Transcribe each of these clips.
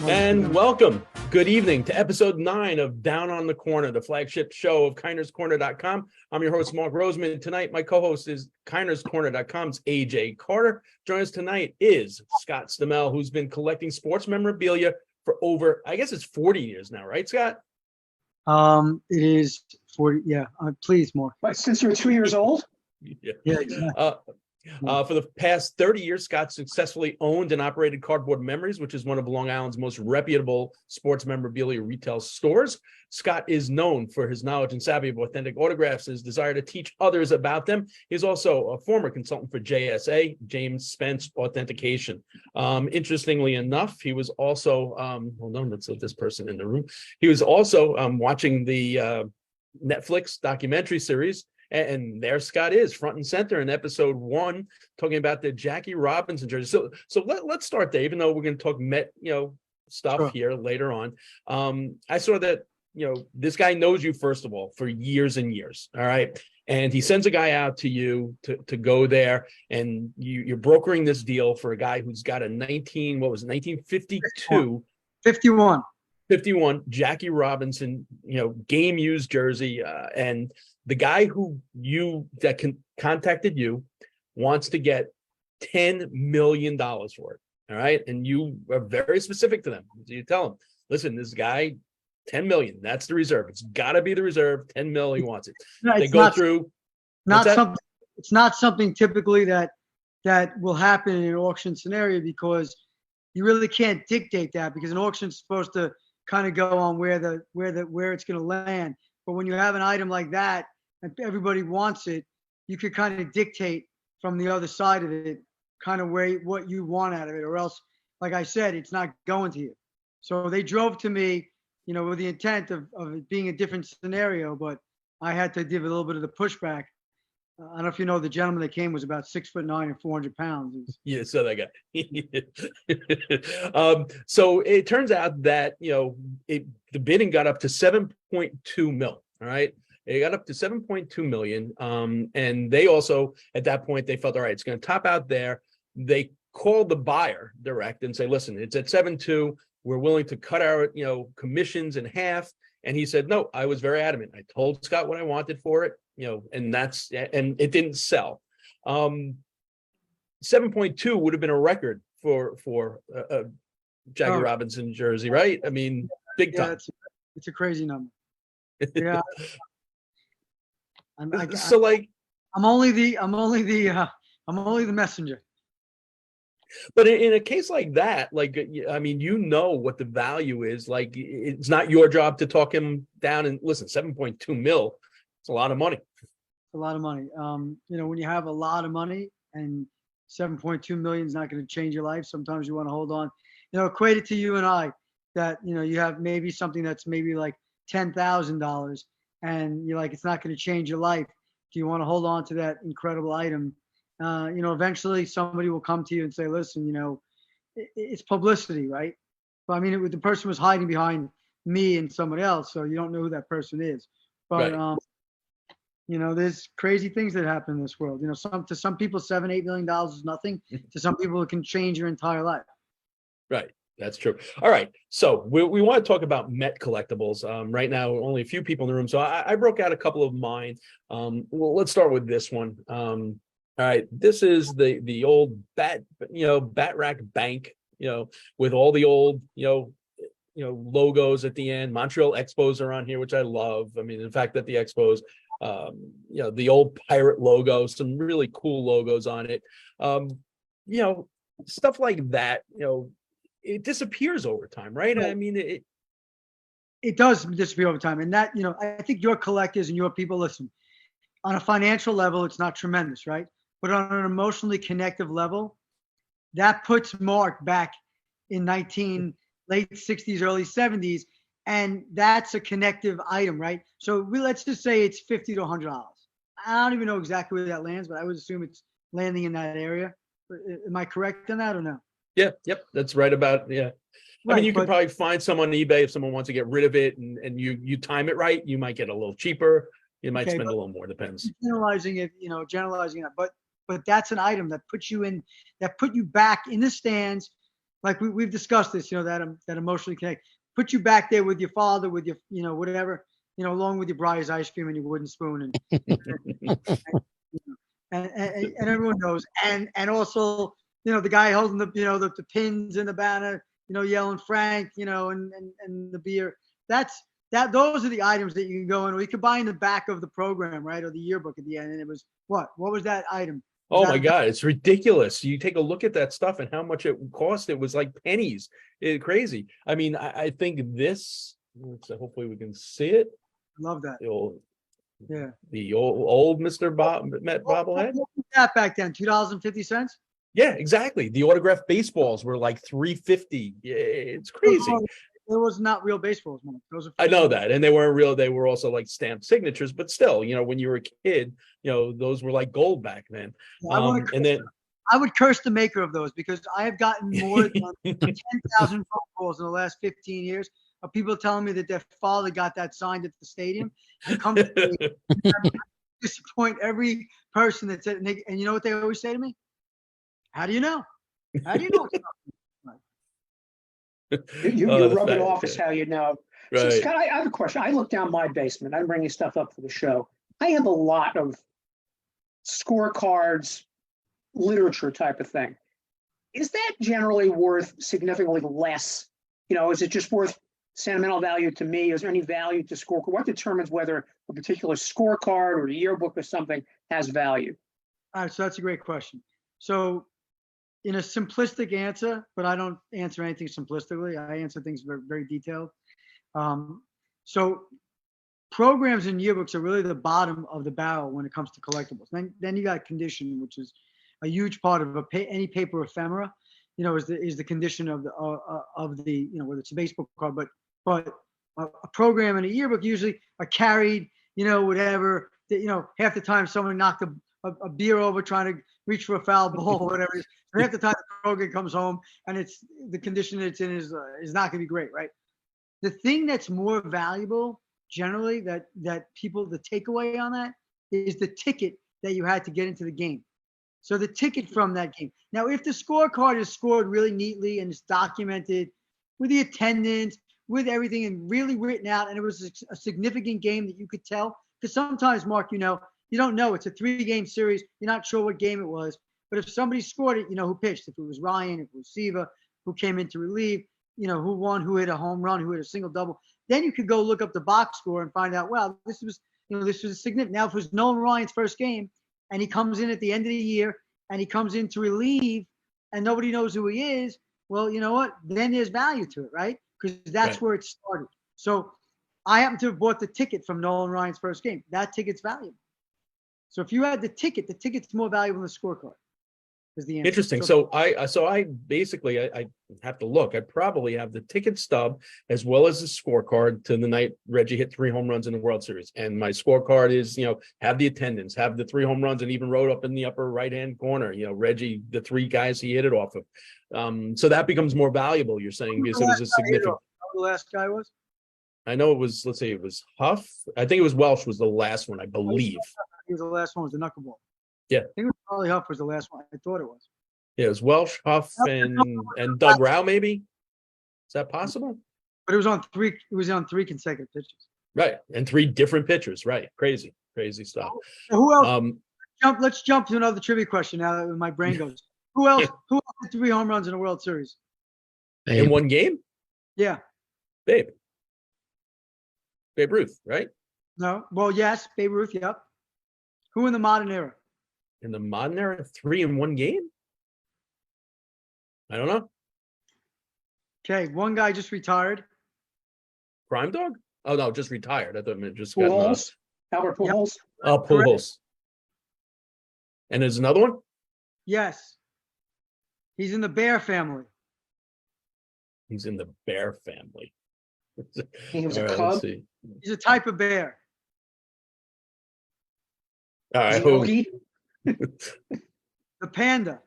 And welcome. Good evening to episode 9 of Down on the Corner, the flagship show of KINER'S. I'm your host, Mark Rosenman. Tonight, my co-host is KINER'S.com's AJ Carter. Joining us tonight is Scott Stimell, who's been collecting sports memorabilia for over, I guess it's 40 years now, right, Scott? It is 40. Yeah. Please, Mark. Since you're 2 years old? Yeah. Exactly. For the past 30 years, Scott successfully owned and operated Cardboard Memories, which is one of Long Island's most reputable sports memorabilia retail stores. Scott is known for his knowledge and savvy of authentic autographs, his desire to teach others about them. He's also a former consultant for JSA, James Spence Authentication. Interestingly enough, he was also, hold on, let's let this person in the room. He was also watching the Netflix documentary series. And there Scott is, front and center in episode 1, talking about the Jackie Robinson jersey. So let's start there, even though we're going to talk Met, stuff here later on. I saw that, this guy knows you, first of all, for years and years. All right. And he sends a guy out to you to go there, and you're brokering this deal for a guy who's got a 1952. 51 Jackie Robinson, game used jersey, and the guy contacted you wants to get $10 million for it. All right. And you are very specific to them. So you tell them, listen, this guy, 10 million, that's the reserve. It's gotta be the reserve. 10 mil, he wants it. No, they go through. It's not something typically that will happen in an auction scenario, because you really can't dictate that, because an auction's supposed to kind of go on where it's going to land. But when you have an item like that and everybody wants it, you could kind of dictate from the other side of it kind of what you want out of it, or else, like I said, it's not going to you. So they drove to me, with the intent of it being a different scenario, but I had to give a little bit of the pushback. I don't know if you know, the gentleman that came was about 6'9" and 400 pounds. Yeah, so that guy. So it turns out that the bidding got up to 7.2 mil. All right, it got up to 7.2 million. And they also, at that point, they felt, all right, it's going to top out there. They called the buyer direct and say, listen, it's at 7.2. We're willing to cut our commissions in half. And he said, no, I was very adamant. I told Scott what I wanted for it. And it didn't sell. 7.2 would have been a record for a Jackie Robinson jersey, right? I mean, big time. It's a crazy number. Yeah. I'm only the messenger. But in a case like that, what the value is. Like, it's not your job to talk him down. And listen, 7.2 mil, it's a lot of money. A lot of money. When you have a lot of money and 7.2 million is not going to change your life, sometimes you want to hold on. Equate it to you and I, that you have maybe something that's maybe like $10,000, and you're like, it's not going to change your life. Do you want to hold on to that incredible item? Eventually somebody will come to you and say, listen, it's publicity, right? But the person was hiding behind me and somebody else, so you don't know who that person is. But right. There's crazy things that happen in this world. To some people, $7-8 million is nothing. To some people, it can change your entire life. Right. That's true. All right. So we want to talk about Met collectibles. Right now, only a few people in the room. So I broke out a couple of mine. Well, let's start with this one. All right. This is the old bat rack bank, with all the old, logos at the end. Montreal Expos are on here, which I love. The fact that the Expos, the old pirate logo, some really cool logos on it. Stuff like that, it disappears over time, right? Right. It does disappear over time. And that, I think your collectors and your people, listen, on a financial level, it's not tremendous, right? But on an emotionally connective level, that puts Mark back in late 60s, early 70s. And that's a connective item, right? So let's just say it's $50 to $100. I don't even know exactly where that lands, but I would assume it's landing in that area. Am I correct on that or no? Yeah, yep, that's right about, yeah. Right, you can probably find some on eBay if someone wants to get rid of it, and you time it right, you might get a little cheaper. You might spend a little more, depends. Generalizing it, but that's an item that put you back in the stands like we've discussed this, that emotionally connect. Put you back there with your father, with your, whatever, along with your Breyers ice cream and your wooden spoon, and everyone knows, and also, the guy holding the pins and the banner, yelling Frank, and the beer. Those are the items that you can go in, or you could buy in the back of the program, right, or the yearbook at the end. And it was what was that item? Oh my God, it's ridiculous. You take a look at that stuff and how much it cost. It was like pennies. It's crazy. I mean, I think this, so hopefully we can see it. Love that. The old Mr. Met bobblehead. What was that back then? $2.50? Yeah, exactly. The autographed baseballs were like $3.50. Yeah, it's crazy. It was not real baseballs, man. I know that, and they weren't real. They were also like stamped signatures, but still, when you were a kid, those were like gold back then. Yeah, and then I would curse the maker of those, because I have gotten more than 10,000 phone calls in the last 15 years of people telling me that their father got that signed at the stadium, and come to me, disappoint every person that said, and you know what they always say to me? How do you know? How do you know? You're rubbing off is how you know. Right. So, Scott, I have a question. I look down my basement. I'm bringing stuff up for the show. I have a lot of scorecards, literature type of thing. Is that generally worth significantly less? Is it just worth sentimental value to me? Is there any value to scorecard? What determines whether a particular scorecard or a yearbook or something has value? All right, so that's a great question. So, in a simplistic answer, but I don't answer anything simplistically. I answer things very, very detailed. So programs and yearbooks are really the bottom of the barrel when it comes to collectibles. Then you got condition, which is a huge part of any paper ephemera. Is the condition of the whether it's a baseball card, but a program and a yearbook usually are carried. Whatever. Half the time someone knocked a beer over trying to reach for a foul ball or whatever it is. Half the time the program comes home and it's the condition it's in is not going to be great, right? The thing that's more valuable generally that people, the takeaway on that is the ticket that you had to get into the game. So the ticket from that game. Now, if the scorecard is scored really neatly and it's documented with the attendance, with everything and really written out, and it was a significant game that you could tell, because sometimes, Mark, you don't know. It's a 3-game series. You're not sure what game it was. But if somebody scored it, who pitched. If it was Ryan, if it was Siva, who came in to relieve, who won, who hit a home run, who hit a single double. Then you could go look up the box score and find out, well, this was significant. Now, if it was Nolan Ryan's first game and he comes in at the end of the year and he comes in to relieve and nobody knows who he is, well, you know what? Then there's value to it, right? Because that's right where it started. So I happen to have bought the ticket from Nolan Ryan's first game. That ticket's valuable. So if you had the ticket's more valuable than the scorecard. Is the answer. Interesting. So I basically I have to look. I probably have the ticket stub as well as the scorecard to the night Reggie hit 3 home runs in the World Series. And my scorecard is, have the attendance, have the 3 home runs, and even wrote up in the upper right-hand corner, Reggie, the 3 guys he hit it off of. So that becomes more valuable, you're saying, because it was a significant. Who the last guy was? I know it was, let's say it was Huff. I think it was Welsh was the last one, I believe. He was the last one, was the knuckleball. Yeah. I think it was Charlie Huff was the last one. I thought it was. Yeah, it was Welsh, Huff, and Doug Rao, maybe. Is that possible? But it was on 3 consecutive pitches. Right. And 3 different pitchers. Right. Crazy stuff. Who else? Let's jump to another trivia question now that my brain goes. Who else hit 3 home runs in the World Series? In one game? Yeah. Babe Ruth, right? No. Well, yes, Babe Ruth, yep. Who in the modern era? In the modern era, 3 in one game? I don't know. Okay, one guy just retired. Crime Dog? Oh, no, just retired. I thought it just got Albert Pujols. Oh, Pujols. And there's another one? Yes. He's in the Bear family. He's in the Bear family. He was a cub. He's a type of bear. All right, the panda.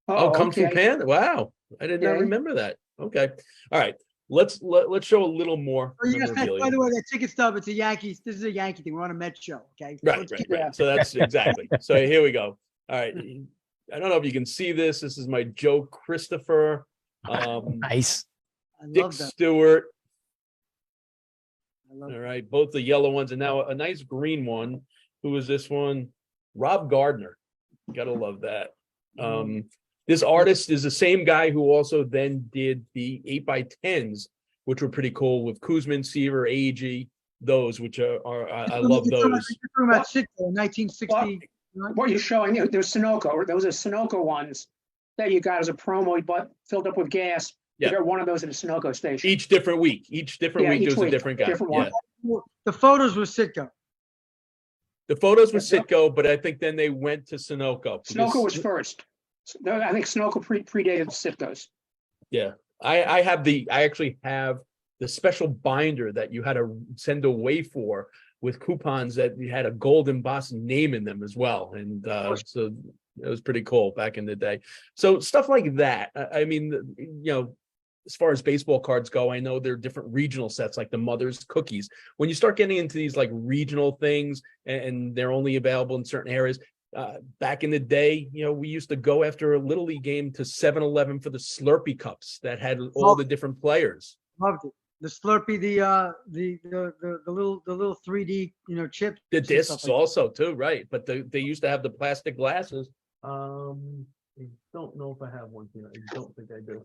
Oh, Kung Fu Panda. Wow. I did not remember that. Okay. All right. Let's show a little more. Oh, yes, by the way, that ticket stub, it's a Yankees. This is a Yankee thing. We're on a Mets show. Okay. Right. So that's exactly. So here we go. All right. I don't know if you can see this. This is my Joe Christopher, Nice. I Dick love that. Stewart. I love All that. right, both the yellow ones, and now a nice green one. Who is this one? Rob Gardner. Gotta love that. This artist is the same guy who also then did the 8x10s, which were pretty cool with Kuzmin, Seaver, Agee, those which I love You're those. talking about Sitco in 1960. What you're showing, there's Sunoco, those are Sunoco ones that you got as a promo, you bought, filled up with gas. You Yeah. got one of those at a Sunoco station. Each different week. Each different Yeah, week each there was a week, different guy. different Yeah. one. The photos were Sitco. The photos were Yep. Sitco, but I think then they went to Sunoco. Sunoco was first. I think Sunoco predated Sitco's. Yeah, I actually have the special binder that you had to send away for with coupons that you had a gold embossed name in them as well. And so it was pretty cool back in the day. So stuff like that. I mean, as far as baseball cards go, I know there are different regional sets like the Mother's Cookies. When you start getting into these like regional things and they're only available in certain areas, back in the day, we used to go after a Little League game to 7-Eleven for the Slurpee cups that had all the different players. Loved it. The Slurpee, the little 3D, chips. The and stuff discs like that. also too, right? But they used to have the plastic glasses. I don't know if I have one here. I don't think I do.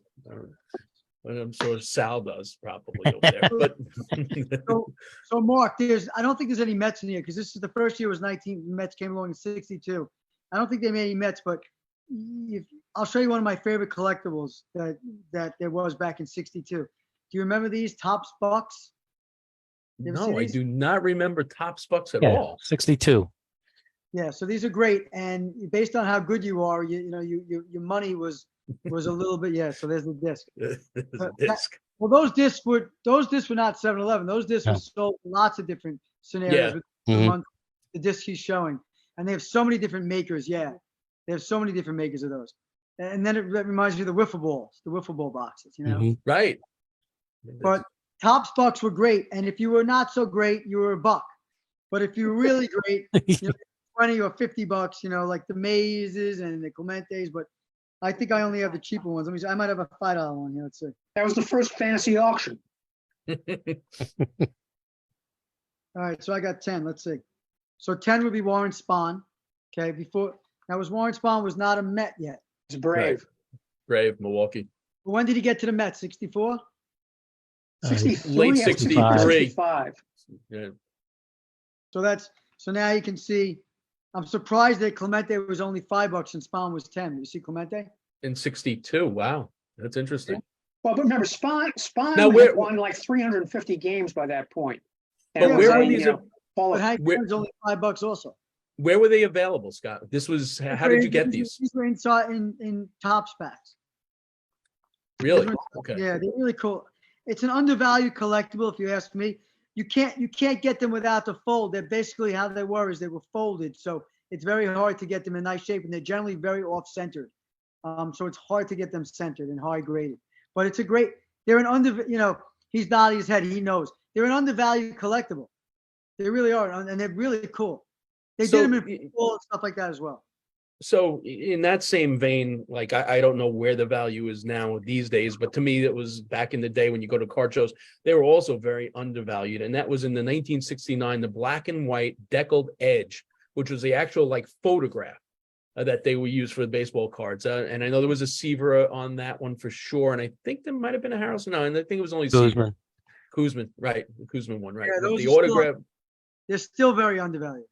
But I'm sure Sal does probably over there. But So Mark, I don't think there's any Mets in here because this is the first year was 19. Mets came along in 62. I don't think they made any Mets, but I'll show you one of my favorite collectibles that there was back in 62. Do you remember these Topps Bucks? You ever see no, I these? do not remember Topps Bucks at Yeah, all. 62. Yeah, so these are great, and based on how good you are, your money was a little bit. Yeah, so there's the disc. There's a But disc. Well, those discs were not 7-Eleven. Those discs No. were sold in lots of different scenarios Yeah. with Mhm. the discs he's showing, and they have so many different makers. Yeah, they have so many different makers of those. And then it reminds me of the wiffle balls, the wiffle ball boxes. Mhm. Right. But Topps Bucks were great, and if you were not so great, you were a buck. But if you were really great, 20 or 50 bucks, like the Mazes and the Clementes. But I think I only have the cheaper ones. Let me see. I might have a $5 one here. Let's see. That was the first fantasy auction. All right, so I got 10. Let's see. So 10 would be Warren Spahn. Okay, Warren Spahn was not a Met yet. It's brave. Brave, Milwaukee. But when did he get to the Mets? 64? 63, Late I think, 63. 65. Yeah. So now you can see. I'm surprised that Clemente was only $5 and Spahn was 10. You see Clemente? In 62. Wow. That's interesting. Well, but remember, Spahn Now, had won like 350 games by that point. And But it where was were a, these? But Hank Where- was only $5 also. Where were they available, Scott? This was, how did you get these? These were inside in Topps packs. Really? Okay. Yeah, they're really cool. It's an undervalued collectible, if you ask me. You can't get them without the fold. They're basically how they were is they were folded. So it's very hard to get them in nice shape, and they're generally very off-centered. So it's hard to get them centered and high graded. But it's they're an he's nodding his head. He knows. They're an undervalued collectible. They really are, and they're really cool. They So- did them in football and stuff like that as well. So in that same vein, like I don't know where the value is now these days, but to me, it was back in the day when you go to card shows, they were also very undervalued. And that was in the 1969, the black and white deckled edge, which was the actual like photograph that they would use for the baseball cards. And I know there was a Seaver on that one for sure. And I think there might have been a Harrelson. No, and I think it was only Seaver. Kuzman, right? The Kuzman one, right? Yeah, But those the are still- autograph, They're still very undervalued.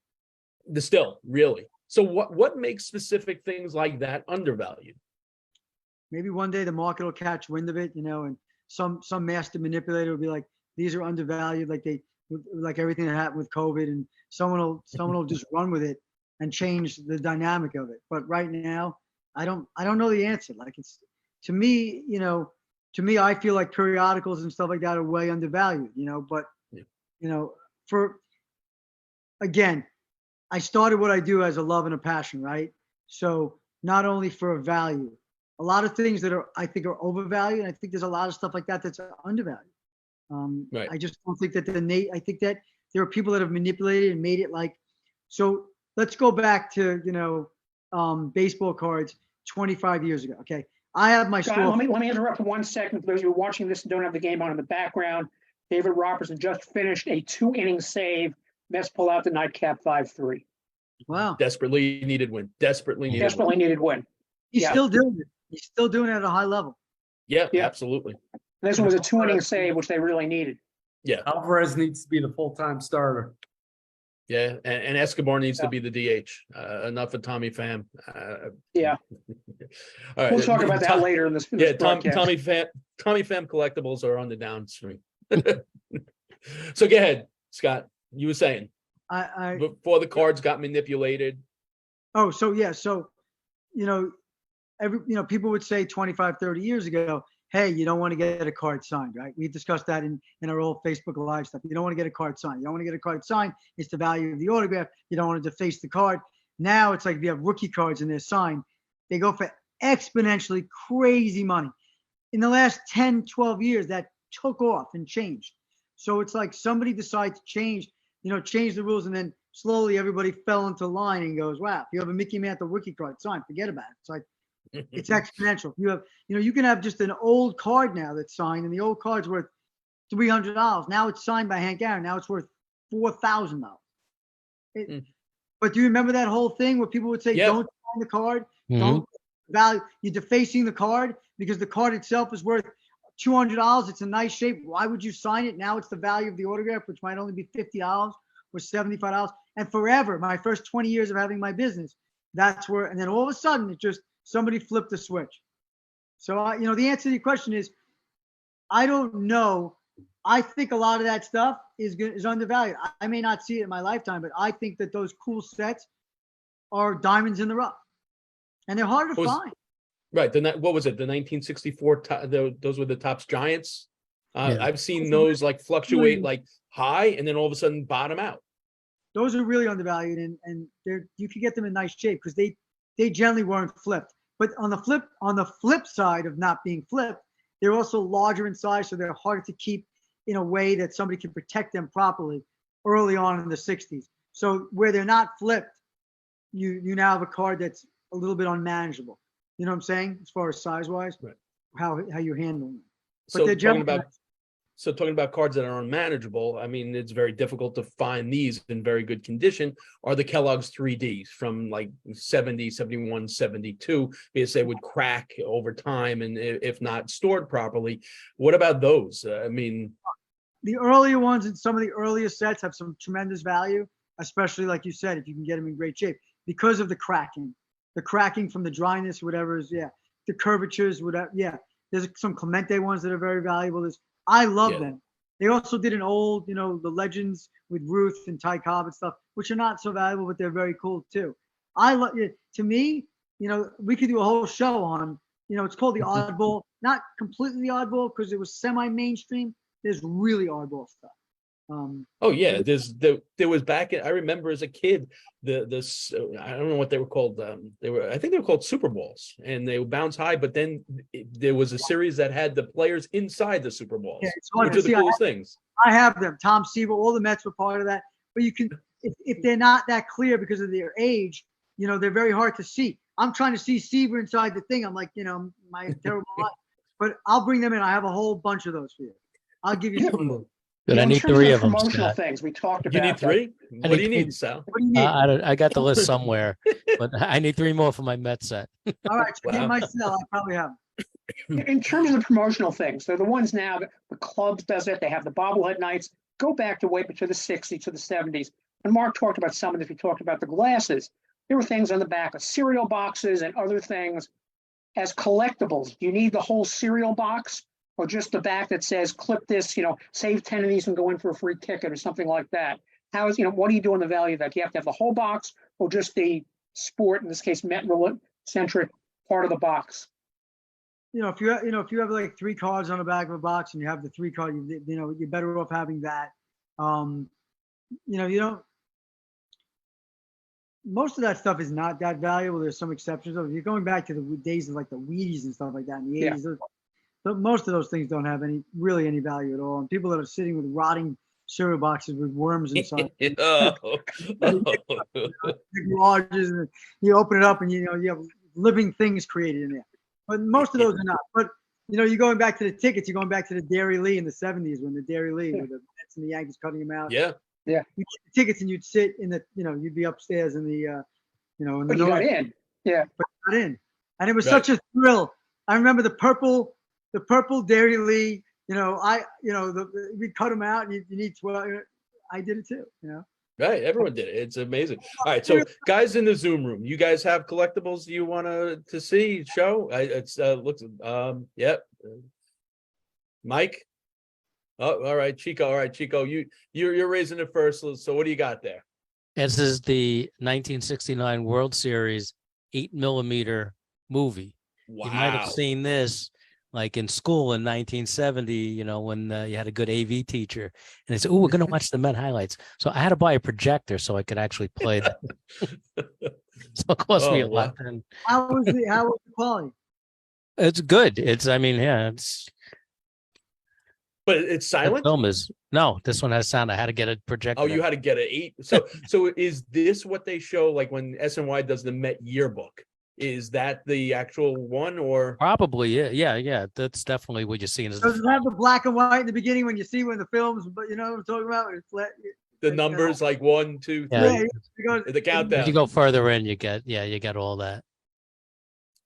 the still really. So what makes specific things like that undervalued? Maybe one day the market will catch wind of it, and some master manipulator will be like, these are undervalued, like everything that happened with COVID, and someone will just run with it and change the dynamic of it. But right now, I don't know the answer. Like to me, I feel like periodicals and stuff like that are way undervalued, but again, I started what I do as a love and a passion, right? So not only for a value, a lot of things that I think are overvalued. And I think there's a lot of stuff like that that's undervalued. Right. I just don't think that I think that there are people that have manipulated and made it like, so let's go back to, baseball cards 25 years ago. Okay. I have my Scott, store. let me interrupt for 1 second. For those of you watching this and don't have the game on in the background, David Robertson just finished a 2-inning save. Mets pull out the nightcap 5-3. Wow. Desperately needed win. Desperately needed win. Desperately needed win. He's Yeah. still doing it. He's still doing it at a high level. Yeah, Yeah. absolutely. This one was a 2-inning save, which they really needed. Yeah, Alvarez needs to be the full-time starter. yeah, and Escobar needs to be the DH. Enough of Tommy Pham. Yeah. All right. We'll talk about that later in this. Yeah, broadcast. Tommy Pham collectibles are on the downstream. So go ahead, Scott. You were saying I before the cards got manipulated. Oh, so yeah. So, people would say 25, 30 years ago, hey, you don't want to get a card signed, right? We discussed that in our old Facebook Live stuff. You don't want to get a card signed. You don't want to get a card signed. It's the value of the autograph. You don't want to deface the card. Now it's like if you have rookie cards and they're signed, they go for exponentially crazy money. In the last 10, 12 years, that took off and changed. So it's like somebody decided to change the rules, and then slowly everybody fell into line and goes, wow, if you have a Mickey Mantle rookie card signed, forget about it. It's like, it's exponential. You have, you can have just an old card now that's signed, and the old card's worth $300. Now it's signed by Hank Aaron. Now it's worth $4,000. But do you remember that whole thing where people would say, don't sign the card, don't value, you're defacing the card because the card itself is worth $200. It's a nice shape. Why would you sign it? Now it's the value of the autograph, which might only be $50 or $75. And forever, my first 20 years of having my business, that's where, and then all of a sudden it just, somebody flipped the switch. So, the answer to your question is, I don't know. I think a lot of that stuff is undervalued. I may not see it in my lifetime, but I think that those cool sets are diamonds in the rough, and they're hard to find. Right. What was it? The 1964, those were the Topps Giants. Yeah. I've seen those like fluctuate like high and then all of a sudden bottom out. Those are really undervalued, and you can get them in nice shape because they generally weren't flipped. But on the flip side of not being flipped, they're also larger in size, so they're harder to keep in a way that somebody can protect them properly early on in the 60s. So where they're not flipped, you now have a card that's a little bit unmanageable. You know what I'm saying? As far as size-wise, right? How you're handling them. But so they're talking about cards that are unmanageable, I mean, it's very difficult to find these in very good condition, are the Kellogg's 3Ds from like 70, 71, 72, because they would crack over time and if not stored properly. What about those? I mean, the earlier ones and some of the earlier sets have some tremendous value, especially like you said, if you can get them in great shape because of the cracking from the dryness, whatever is, the curvatures, whatever. Yeah. There's some Clemente ones that are very valuable. I love them. They also did an old, the Legends with Ruth and Ty Cobb and stuff, which are not so valuable, but they're very cool too. I love it. To me, we could do a whole show on, it's called the oddball, not completely the oddball because it was semi-mainstream. There's really oddball stuff. Oh yeah, there was I remember as a kid, I don't know what they were called. I think they were called Super Balls, and they would bounce high. But then there was a series that had the players inside the Super Balls, which are the coolest things. I have them. Tom Seaver, all the Mets were part of that. But you can, if they're not that clear because of their age, they're very hard to see. I'm trying to see Seaver inside the thing. I'm like, my terrible life. But I'll bring them in. I have a whole bunch of those for you. I'll give you some. Good. I need 3 of them. Promotional things we talked about. You need 3? What do you need, Sal? What do you need? I got the list somewhere, but I need 3 more for my Met set. All right, so get my cell. I probably have them. In terms of the promotional things, they're the ones now that the clubs does it. They have the bobblehead nights. Go back to way to the 60s, to the 70s. When Mark talked about some of this, we talked about the glasses. There were things on the back of cereal boxes and other things as collectibles. Do you need the whole cereal box? Or just the back that says, clip this, save 10 of these and go in for a free ticket or something like that. What do you do on the value of that? Do you have to have the whole box or just the sport, in this case, Met-centric part of the box? If you have like 3 cards on the back of a box and you have the 3 card, you're better off having that. Most of that stuff is not that valuable. There's some exceptions. If you're going back to the days of like the Wheaties and stuff like that in the 80s, but most of those things don't have any value at all. And people that are sitting with rotting cereal boxes with worms inside. Oh. The garages, and you open it up, and you have living things created in there. But most of those are not. But you're going back to the tickets. You're going back to the Dairy Lee in the '70s when the Dairy Lee with the Mets and the Yankees cutting them out. Yeah. Yeah. You get the tickets, and you'd sit in the, you'd be upstairs in the, in the But you got in. Yeah. but not in. And it was Right. such a thrill. I remember the purple Dairy Lee. We cut them out, and you need 12. I did it too. Right. Everyone did it. It's amazing. All right. So guys in the Zoom room, you guys have collectibles you want to see show? It's looks yep. Mike. Oh, all right, Chico. All right, Chico, you're raising it first. So what do you got there? This is the 1969 World Series 8mm movie. Wow. You might have seen this like in school in 1970, when you had a good AV teacher, and they said, "Oh, we're going to watch the Met highlights." So I had to buy a projector so I could actually play that. So it cost me a lot. And How was the quality? it's good. It's But it's silent. Film is no. This one has sound. I had to get a projector. Oh, you had to get an 8. So is this what they show like when SNY does the Met yearbook? Is that the actual one or Probably, yeah. That's definitely what you're seeing. Is Does it have the black and white in the beginning when you see when the films? But you know what I'm talking about? the numbers like 1, 2, 3? Yeah. The countdown. If you go further in, you get all that.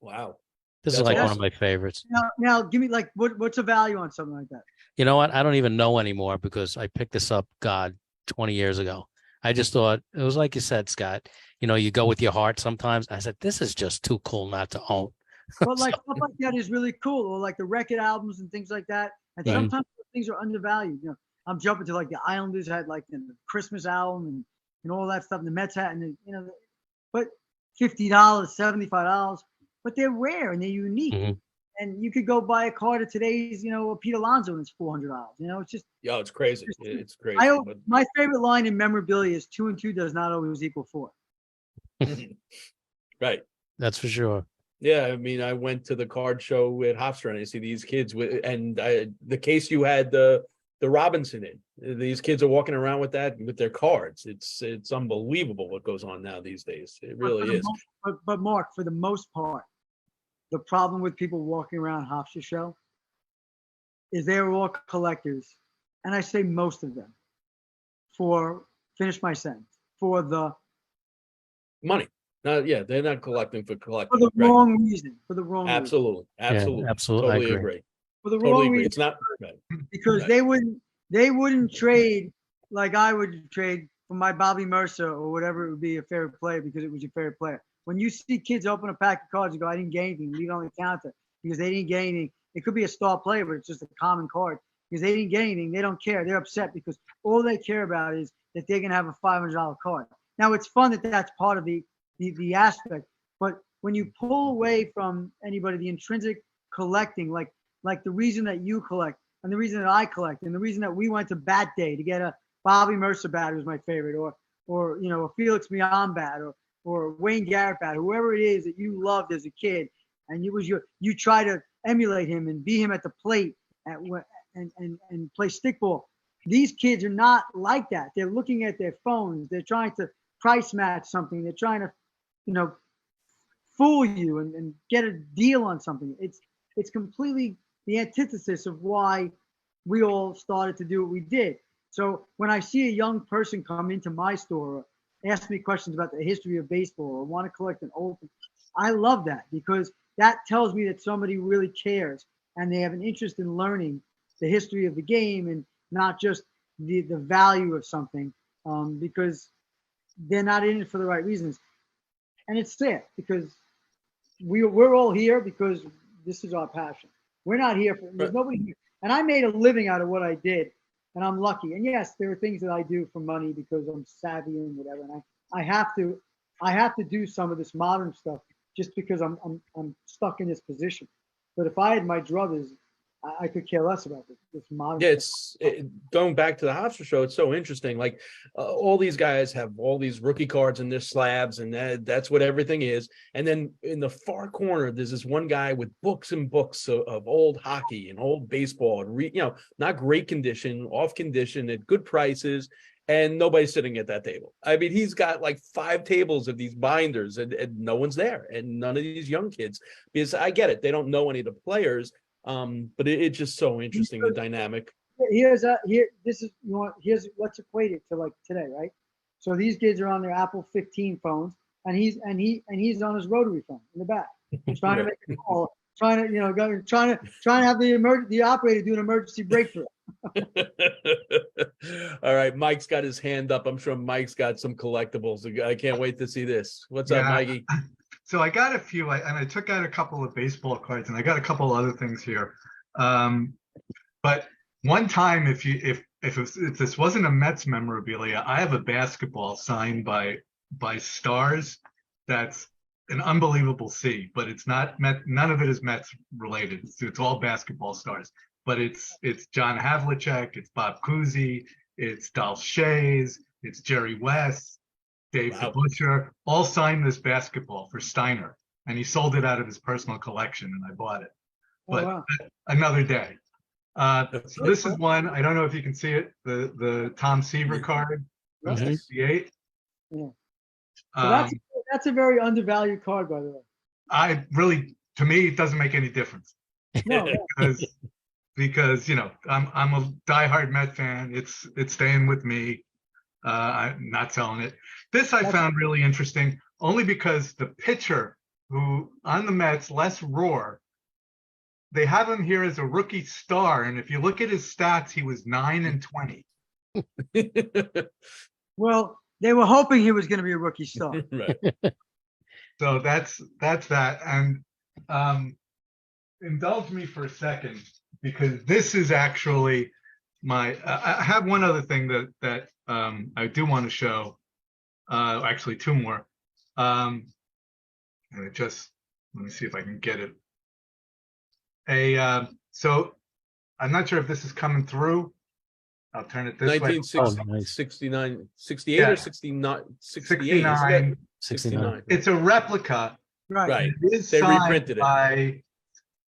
Wow. This is That's like one awesome. of my favorites. Now give me what's the value on something like that? You know what? I don't even know anymore because I picked this up, 20 years ago. I just thought it was like you said, Scott. You go with your heart sometimes. I said, this is just too cool not to own. But like stuff like that is really cool, or like the record albums and things like that. And sometimes things are undervalued. I'm jumping to like the Islanders had like the Christmas album and all that stuff. And the Mets had, and but $50, $75, but they're rare and they're unique. Mm-hmm. And you could go buy a card of today's, Pete Alonso, and it's $400. It's just. Yo, it's crazy. It's crazy. My favorite line in memorabilia is 2 and 2 does not always equal 4. Right. That's for sure. Yeah, I went to the card show at Hofstra and I see these kids the case you had the Robinson in. These kids are walking around with that with their cards. It's unbelievable what goes on now these days. It really is. But Mark, for the most part, the problem with people walking around Hofstra show is they're all collectors, and I say most of them. Finish my sentence. For the money. Yeah, they're not collecting for collecting. For the wrong reason. For the wrong Absolutely. reason. Absolutely. Yeah, absolutely. Totally I agree. For the Totally wrong agree. reason. It's not right. Because Right. they wouldn't trade like I would trade for my Bobby Mercer or whatever it would be a favorite player because it was your favorite player. When you see kids open a pack of cards and go, I didn't get anything, leave it on the counter because they didn't get anything. It could be a star player, but it's just a common card because they didn't get anything. They don't care. They're upset because all they care about is that they're going to have a $500 card. Now, it's fun that that's part of the aspect, but when you pull away from anybody, the intrinsic collecting, like the reason that you collect and the reason that I collect and the reason that we went to bat day to get a Bobby Mercer bat, who's my favorite, or a Felix Mian bat, or Wayne Garrett bat, whoever it is that you loved as a kid, and you try to emulate him and be him at the plate and play stickball. These kids are not like that. They're looking at their phones. They're trying to price match something. They're trying to, fool you and get a deal on something. It's completely the antithesis of why we all started to do what we did. So when I see a young person come into my store or ask me questions about the history of baseball or want to collect an old thing, I love that because that tells me that somebody really cares and they have an interest in learning the history of the game and not just the value of something because they're not in it for the right reasons. And it's sad because we're all here because this is our passion. We're not here there's nobody here. And I made a living out of what I did, and I'm lucky. And yes, there are things that I do for money because I'm savvy and whatever. And I have to do some of this modern stuff just because I'm stuck in this position. But if I had my druthers, I could care less about this modern. Yeah, stuff. going back to the Hofstra show. It's so interesting. Like all these guys have all these rookie cards in their slabs, and that's what everything is. And then in the far corner, there's this one guy with books and books of old hockey and old baseball, and not great condition, off condition at good prices. And nobody's sitting at that table. I mean, he's got like 5 tables of these binders, and no one's there, and none of these young kids. Because I get it, they don't know any of the players. But it's just so interesting, the dynamic. Here's let's equate it to like today, right? So these kids are on their Apple 15 phones, and he's on his rotary phone in the back, trying to make a call, trying to have the operator do an emergency breakthrough. All right, Mike's got his hand up. I'm sure Mike's got some collectibles. I can't wait to see this. What's up, Mikey? So I got a few, and I took out a couple of baseball cards, and I got a couple other things here. But one time, if this wasn't a Mets memorabilia, I have a basketball signed by Stars. That's an unbelievable C, but it's not Met. None of it is Mets related. It's all basketball stars. But it's John Havlicek, it's Bob Cousy, it's Dolph Schayes, it's Jerry West, Dave the Butcher, all signed this basketball for Steiner, and he sold it out of his personal collection, and I bought it. But another day. So this is one. I don't know if you can see it. The Tom Seaver card, 68. Yeah. So that's a very undervalued card, by the way. To me, it doesn't make any difference. No, because I'm a diehard Met fan. It's staying with me. I'm not selling it. This I found really interesting, only because the pitcher who on the Mets, Les Rohr, they have him here as a rookie star, and if you look at his stats, he was 9 and 20. Well, they were hoping he was going to be a rookie star. Right. So that's that, and indulge me for a second, because this is actually I have one other thing that I do want to show. Actually, 2 more. And let me see if I can get it. So I'm not sure if this is coming through. I'll turn it this way. 1969, 68 or 69, 69. 69. It's a replica. Right. It is They signed reprinted it by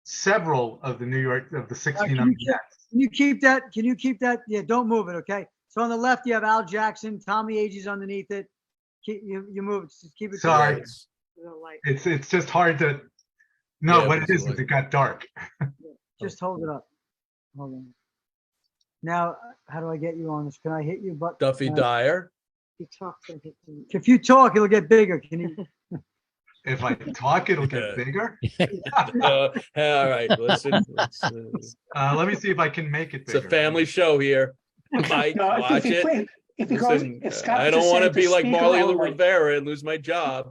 several of the 69 Jets. Can you keep that? Yeah, don't move it, okay? So on the left, you have Al Jackson. Tommy Agee's underneath it. You move it. Just keep it. Sorry. It's just hard to know what it is. It got dark. Just hold it up. Hold on. Now, how do I get you on this? Can I hit you? Duffy Dyer. If you talk, it'll get bigger. Can you? If I talk, it'll get bigger. All right, listen. Let me see if I can make it bigger. It's a family show here. Mike, watch it. Listen, I don't want to be like Marley Rivera and lose my job.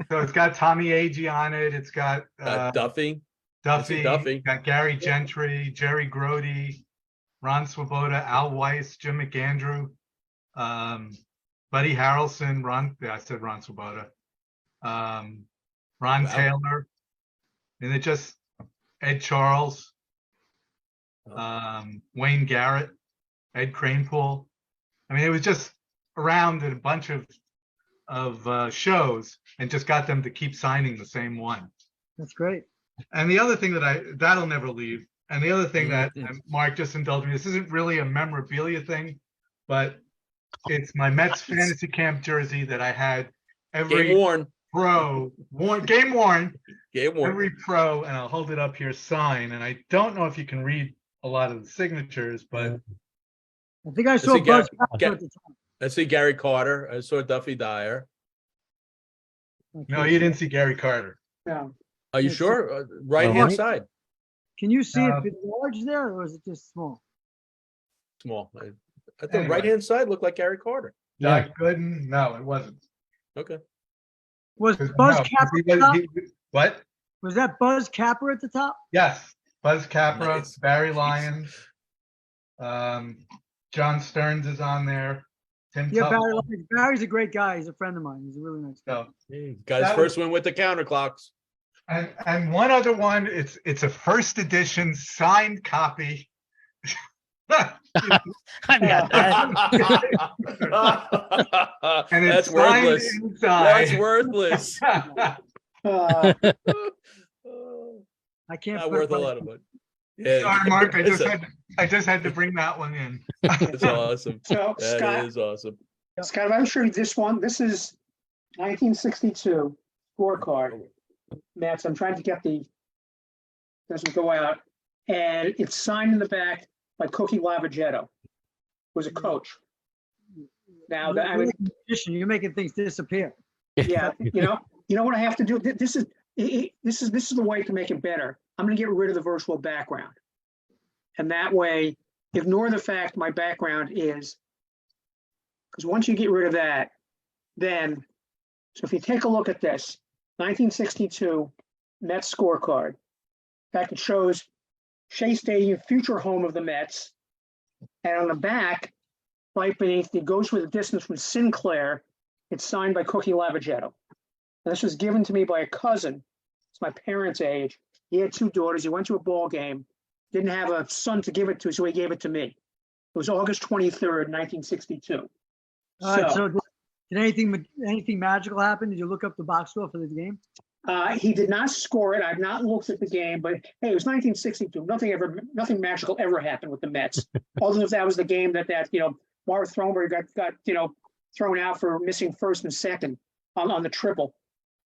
So it's got Tommy Agee on it. It's got Duffy. Got Gary Gentry, Jerry Grody, Ron Swoboda, Al Weiss, Jim McAndrew, Buddy Harrelson, I said Ron Swoboda, Ron Taylor, and it just Ed Charles, Wayne Garrett, Ed Kranepool. I mean, it was just around in a bunch of shows, and just got them to keep signing the same one. That's great. And the other thing that'll never leave. And the other thing that Mark just indulged me, this isn't really a memorabilia thing, but it's my Mets fantasy camp jersey that I had every Game worn, every pro, and I'll hold it up here, sign. And I don't know if you can read a lot of the signatures, but I think I saw Buzz Capper at the time. I see Gary Carter. I saw Duffy Dyer. No, you didn't see Gary Carter. Yeah. Are you sure? Right hand side. Can you see if it's large there, or is it just small? Small. I thought right hand side looked like Gary Carter. Doc Gooden? No, it wasn't. Okay. Was Buzz Capper at the top? What? Was that Buzz Capper at the top? Yes. Buzz Capra, Nice. Barry Lyons, John Stearns is on there. Tim Yeah, Tupple. Barry's a great guy. He's a friend of mine. He's a really nice guy. So Got his first win with the counterclocks. And one other one, it's a first edition signed copy. I've got that. And That's it's signed worthless. inside. That's worthless. Uh, I can't. Not put worth a price lot of on it. money. Yeah, Sorry, Mark, I it's just had to bring that one in. that's awesome. So That Scott, is awesome. Scott, if I show you this one, this is 1962 scorecard. Matt, I'm trying to get doesn't go out. And it's signed in the back by Cookie Lavagetto, who's a coach. Now, You're I mean, like a magician, you're making things disappear. yeah, you know what I have to do? This is the way to make it better. I'm gonna get rid of the virtual background. And that way, ignore the fact my background is, because once you get rid of that, then, so if you take a look at this, 1962 Mets scorecard. In fact, it shows Shea Stadium, future home of the Mets. And on the back, right beneath, it goes with a distance from Sinclair. It's signed by Cookie Lavagetto. And this was given to me by a cousin. It's my parents' age. He had 2 daughters. He went to a ball game, didn't have a son to give it to, so he gave it to me. It was August 23rd, 1962. All right, so did anything magical happen? Did you look up the box score for the game? He did not score it. I've not looked at the game, but hey, it was 1962. Nothing magical ever happened with the Mets. Other than if that was the game that Marv Throneberg got thrown out for missing first and second on the triple,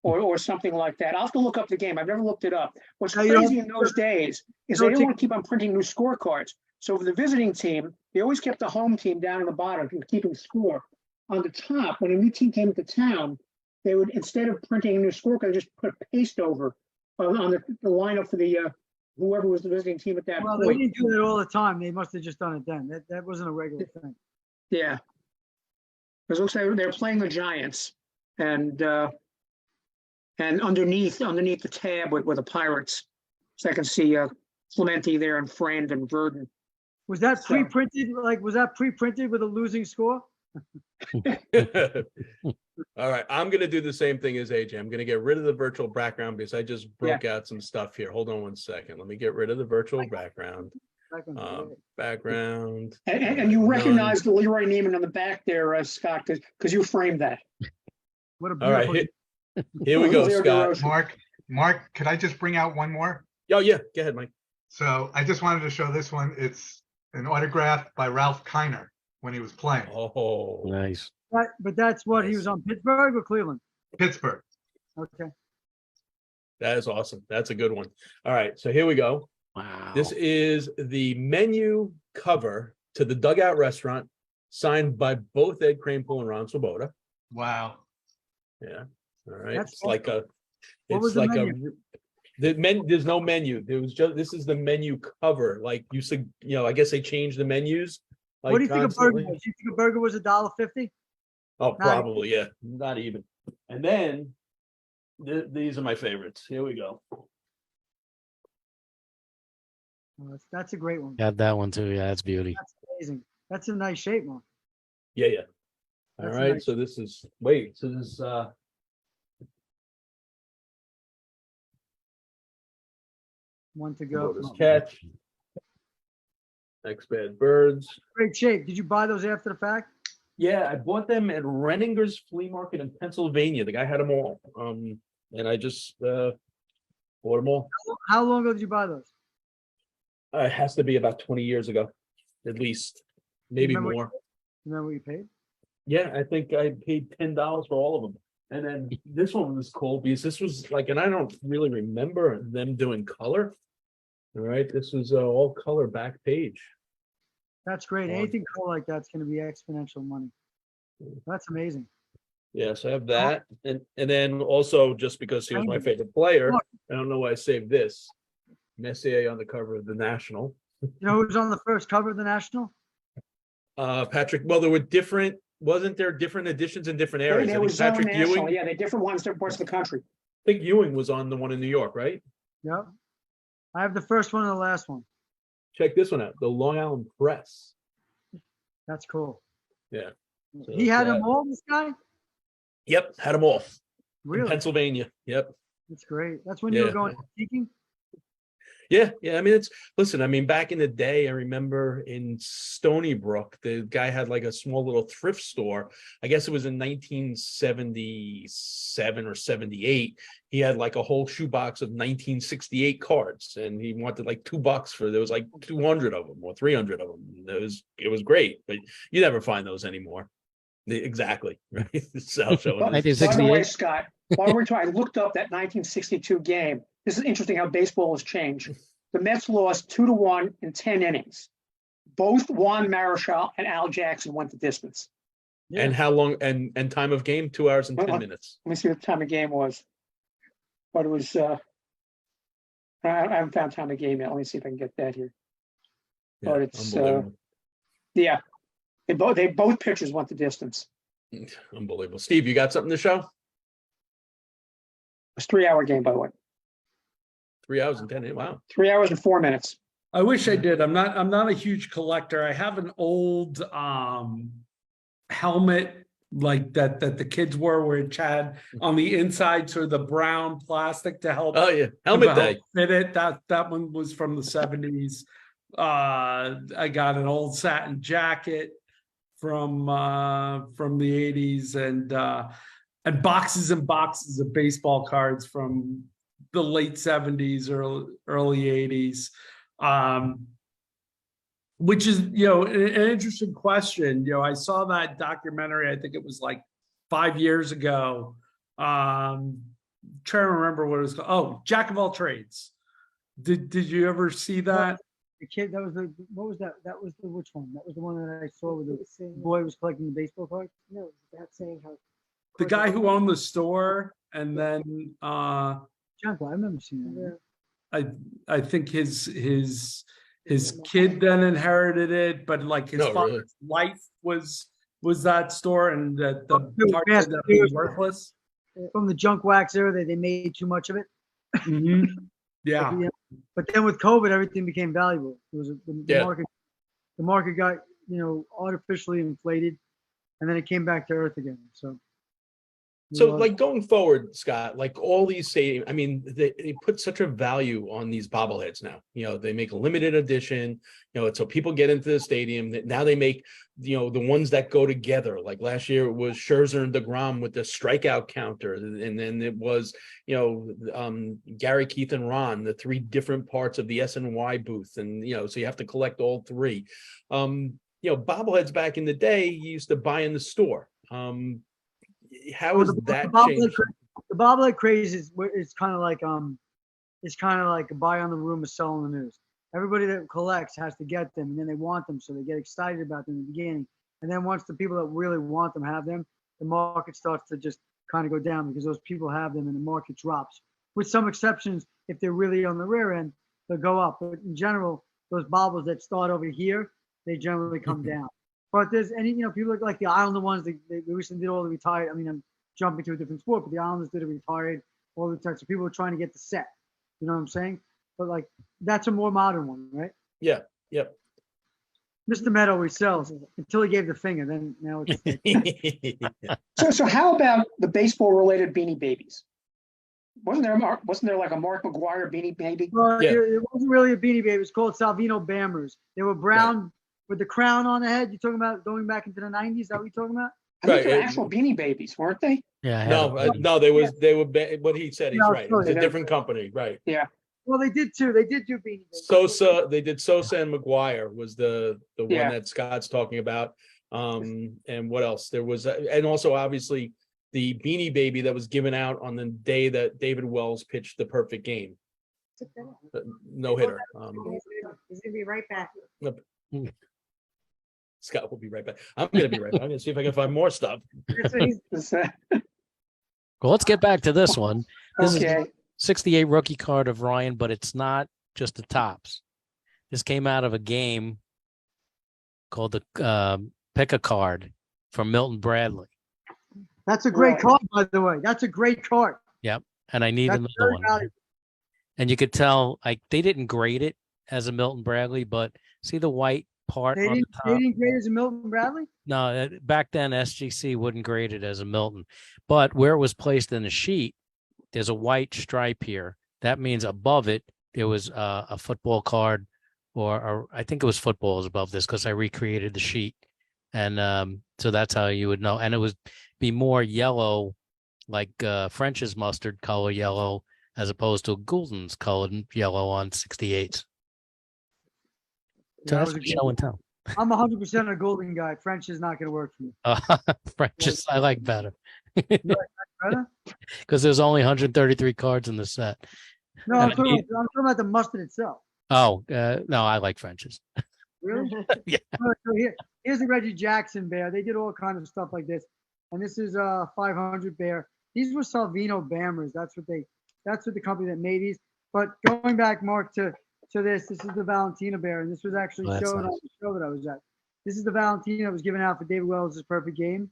or something like that. I'll have to look up the game. I've never looked it up. What's crazy in those days is they didn't want to keep on printing new scorecards. So for the visiting team, they always kept the home team down in the bottom, keeping score. On the top, when a new team came to town, they would, instead of printing a new scorecard, just put paste over on the lineup for the whoever was the visiting team at that Well, point. they didn't do it all the time. They must have just done it then. That wasn't a regular thing. Yeah, because it looks like they're playing the Giants, and underneath the tab with the Pirates, so I can see Clemente there and Friend and Verdon. Was that So- pre-printed? Was that pre-printed with a losing score? All right, I'm gonna do the same thing as AJ. I'm gonna get rid of the virtual background because I just broke out some stuff here. Hold on one second. Let me get rid of the virtual background. Background. And you None. recognize the Leroy Neiman on the back there, Scott, because you framed that. What a All right, beautiful. here we go, Leo Scott. DeRosa. Mark, could I just bring out one more? Oh yeah, go ahead, Mike. So I just wanted to show this one. It's an autograph by Ralph Kiner when he was playing Oh, Nice. But that's what he Nice. was on Pittsburgh or Cleveland. Pittsburgh. Okay. that is awesome. That's a good one. All right, so here we go. Wow. This is the menu cover to the Dugout Restaurant, signed by both Ed Kranepool and Ron Swoboda. Wow. Yeah. All right. That's It's like a. What was It's the like menu? there's no menu. There was just, this is the menu cover. Like you said, I guess they changed the menus. Like What do you think a burger constantly. was? You think a burger was $1.50? Oh, Not- probably, yeah. Not even. And then these are my favorites. Here we go. Oh, that's a great one. Got that one too. Yeah, that's beauty. That's amazing. That's a nice shape, man. Yeah, yeah. All That's right. nice. So this is One to go. Swoboda's catch. Next Bad Birds. Great shape. Did you buy those after the fact? Yeah, I bought them at Renninger's Flea Market in Pennsylvania. The guy had them all. And I just bought them all. How long ago did you buy those? It has to be about 20 years ago, at least, maybe Remember what- more. Remember what you paid? Yeah, I think I paid $10 for all of them. And then this one was cool because this was like, and I don't really remember them doing color. All right, this was all color back page. That's great. Well, Anything cool like that's going to be exponential money. That's amazing. Yes, I have that. And then also just because he was my favorite player, I don't know why I saved this. Messier on the cover of the National. You know who's on the first cover of the National? Patrick, well, there were wasn't there different editions in different areas? I There think was Zone Patrick National. Ewing, Yeah, they're different ones, different parts of the country. I think Ewing was on the one in New York, right? Yep. I have the first one and the last one. Check this one out, the Long Island Press. That's cool. Yeah. So He had that- them all, this guy? Yep, had them all. In Really? Pennsylvania. Yep. That's great. That's when you were going teaching? Yeah. I mean, listen, I mean, back in the day, I remember in Stony Brook, the guy had like a small little thrift store. I guess it was in 1977 or 78. He had like a whole shoebox of 1968 cards, and he wanted like $2 for, there was like 200 of them or 300 of them. It was great, but you never find those anymore. Exactly. Right. By the way, Scott, while we're talking, I looked up that 1962 game. This is interesting how baseball has changed. The Mets lost 2-1 in 10 innings. Both Juan Marichal and Al Jackson went the distance. Yeah. And how long and time of game? 2 hours and 10 minutes. Let me see what the time of game was. But it was I haven't found time of game yet. Let me see if I can get that here. Yeah, but it's yeah. They both pitchers went the distance. Unbelievable. Steve, you got something to show? It's a 3-hour game, by the way. 3 hours and 10. Wow. 3 hours and 4 minutes. I wish I did. I'm not a huge collector. I have an old helmet like that the kids wore, where it had on the inside sort of the brown plastic to help. Oh yeah, helmet day. Fit it. That one was from the 70s. I got an old satin jacket from the 80s, and boxes and boxes of baseball cards from the late 70s or early 80s. Which is, an interesting question. I saw that documentary, I think it was like 5 years ago. Trying to remember what it was called. Oh, Jack of All Trades. Did you ever see that? The kid, what was that? That was which one? That was the one that I saw where the boy was collecting the baseball cards? No, that's saying how. The guy who owned the store, and then John, I remember seeing that. Yeah. I think his kid then inherited it, but like his father's life was that store, and the part ended up being worthless. From the junk wax era, they made too much of it. Mm-hmm. Yeah. But then with COVID, everything became valuable. It was the market got artificially inflated, and then it came back to earth again. So like going forward, Scott, like all these stadiums, I mean, they put such a value on these bobbleheads now. They make a limited edition, so people get into the stadium. Now they make, the ones that go together. Like last year it was Scherzer and DeGrom with the strikeout counter. And then it was, Gary, Keith, and Ron, the 3 different parts of the SNY booth. And, so you have to collect all 3. Bobbleheads back in the day, you used to buy in the store. How is that changed? The bobblehead craze is kind of like a buy on the rumor, sell on the news. Everybody that collects has to get them, and then they want them, so they get excited about them in the beginning. And then once the people that really want them have them, the market starts to just kind of go down because those people have them, and the market drops. With some exceptions, if they're really on the rare end, they'll go up. But in general, those bobbles that start over here, they generally come down. But there's people look like the Islander ones. They recently did all the retired. I mean, I'm jumping to a different sport, but the Islanders did a retired all the time. So people are trying to get the set. You know what I'm saying? But like that's a more modern one, right? Yeah. Yep. Mr. Met always sells until he gave the finger. Then now it's So how about the baseball related Beanie Babies? Wasn't there like a Mark McGuire Beanie Baby? Well, it wasn't really a Beanie Baby. It was called Salvino Bammers. They were brown with the crown on the head. You talking about going back into the 90s? Is that what you're talking about? I think they're actual Beanie Babies, weren't they? Yeah. No, they were what he said. He's right. It was a different company, right? Yeah. Well, they did too. They did do Beanie Babies. Sosa, they did Sosa and McGuire was the one that Scott's talking about. And what else? There was, and also obviously the Beanie Baby that was given out on the day that David Wells pitched the perfect game. No hitter. He's gonna be right back. Scott will be right back. I'm going to be right back. I'm going to see if I can find more stuff. Well, let's get back to this one. This Okay. is 68 rookie card of Ryan, but it's not just the tops. This came out of a game called the Pick a Card from Milton Bradley. That's a great card, by the way. That's a great card. Yep. And I need another one. Valuable. And you could tell, like, they didn't grade it as a Milton Bradley, but see the white part on the top? They didn't grade it as a Milton Bradley? No, back then SGC wouldn't grade it as a Milton. But where it was placed in the sheet, there's a white stripe here. That means above it, there was a football card, or I think it was footballs above this because I recreated the sheet. And so that's how you would know. And it would be more yellow, like French's mustard color yellow, as opposed to Goulden's colored yellow on 68. So that's show and tell. I'm 100% a golden guy. French is not going to work for me. French's I like better. Better? Because there's only 133 cards in the set. No, I'm talking about the mustard itself. Oh, no, I like French's. Really? Yeah. So here's the Reggie Jackson bear. They did all kinds of stuff like this. And this is a 500 bear. These were Salvino Bammers. That's what the company that made these. But going back, Mark, to this is the Valentina bear. And this was actually shown on the show that I was at. This is the Valentina that was given out for David Wells' perfect game.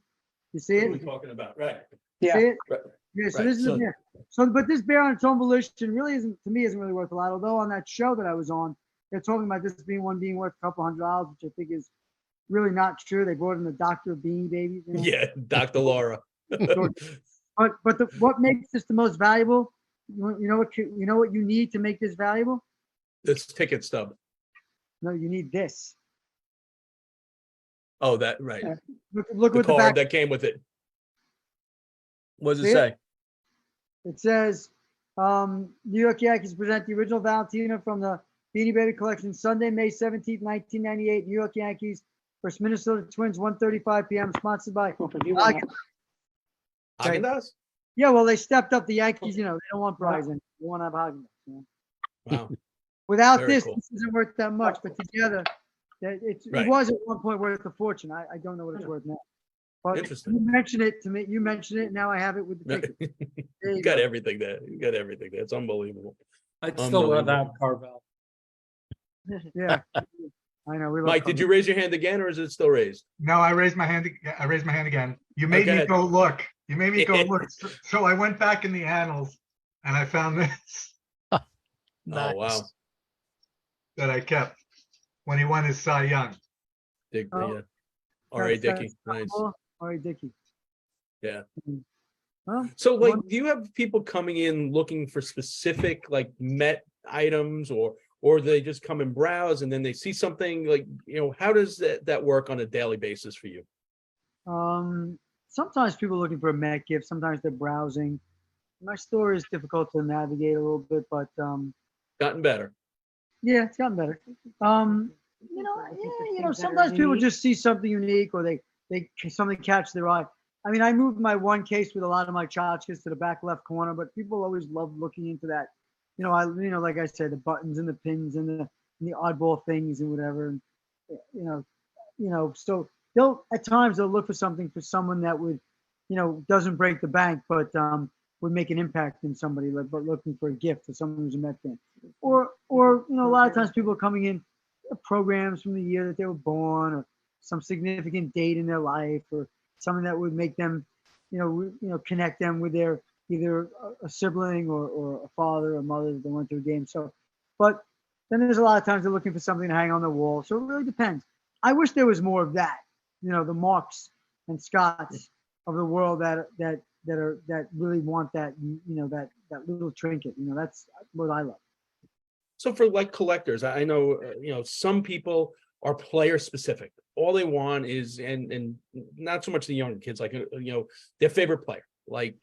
You see it? What are we talking about? Right. You Yeah. see it? Right. Yeah, so Right. this is the bear. So, but this bear on its own volition really isn't really worth a lot. Although on that show that I was on, they're talking about this being worth a couple $100, which I think is really not true. They brought in the Dr. Beanie Babies. You know? Yeah, Dr. Laura. But what makes this the most valuable? You know what you need to make this valuable? This ticket stub. No, you need this. Oh, that right. Look The what the back. card that came with it. What does it See say? It says, New York Yankees present the original Valentina from the Beanie Baby collection Sunday, May 17th, 1998. New York Yankees versus Minnesota Twins, 1:35 p.m. Sponsored by. Haagen-Dazs? Yeah, well, they stepped up the Yankees. They don't want prize and they want to have Haagen-Dazs. Wow. Without Very this, cool. this isn't worth that much. But together, it Right. was at one point worth a fortune. I don't know what it's worth now. But Interesting. you mentioned it to me. You mentioned it. Now I have it with the ticket. There You you got go. everything there. You got everything there. It's unbelievable. I'd still rather have Unbelievable. Carvel. Yeah, I know. We love Mike, did you raise your hand again, or is it still raised? No, I raised my hand. I raised my hand again. You made Okay. me go look. You made me go look. So I went back in the annals and I found this Oh, wow. that I kept when he won his Cy Young. Dick, Oh. yeah. R.A. Dickey. Nice. All right, Dickey. Yeah. Well, So, like, do you have people coming in looking for specific, like, Met items, or they just come and browse and then they see something, like, how does that work on a daily basis for you? sometimes people are looking for a Met gift. Sometimes they're browsing. My store is difficult to navigate a little bit, but Gotten better. yeah, it's gotten better. Sometimes people just see something unique or they something catch their eye. I mean, I moved my one case with a lot of my tchotchkes to the back left corner, but people always love looking into that. Like I said, the buttons and the pins and the oddball things and whatever. And, so at times they'll look for something for someone that would, doesn't break the bank, but would make an impact in somebody, but looking for a gift for someone who's a Met fan. Or a lot of times people are coming in programs from the year that they were born, or some significant date in their life, or something that would make them, connect them with their either a sibling or a father or mother that they went to a game. So, but then there's a lot of times they're looking for something to hang on the wall. So it really depends. I wish there was more of that. The Marks and Scotts of the world that really want that, that little trinket. That's what I love. So for like collectors, I know, some people are player specific. All they want is, and not so much the younger kids, like, their favorite player, like,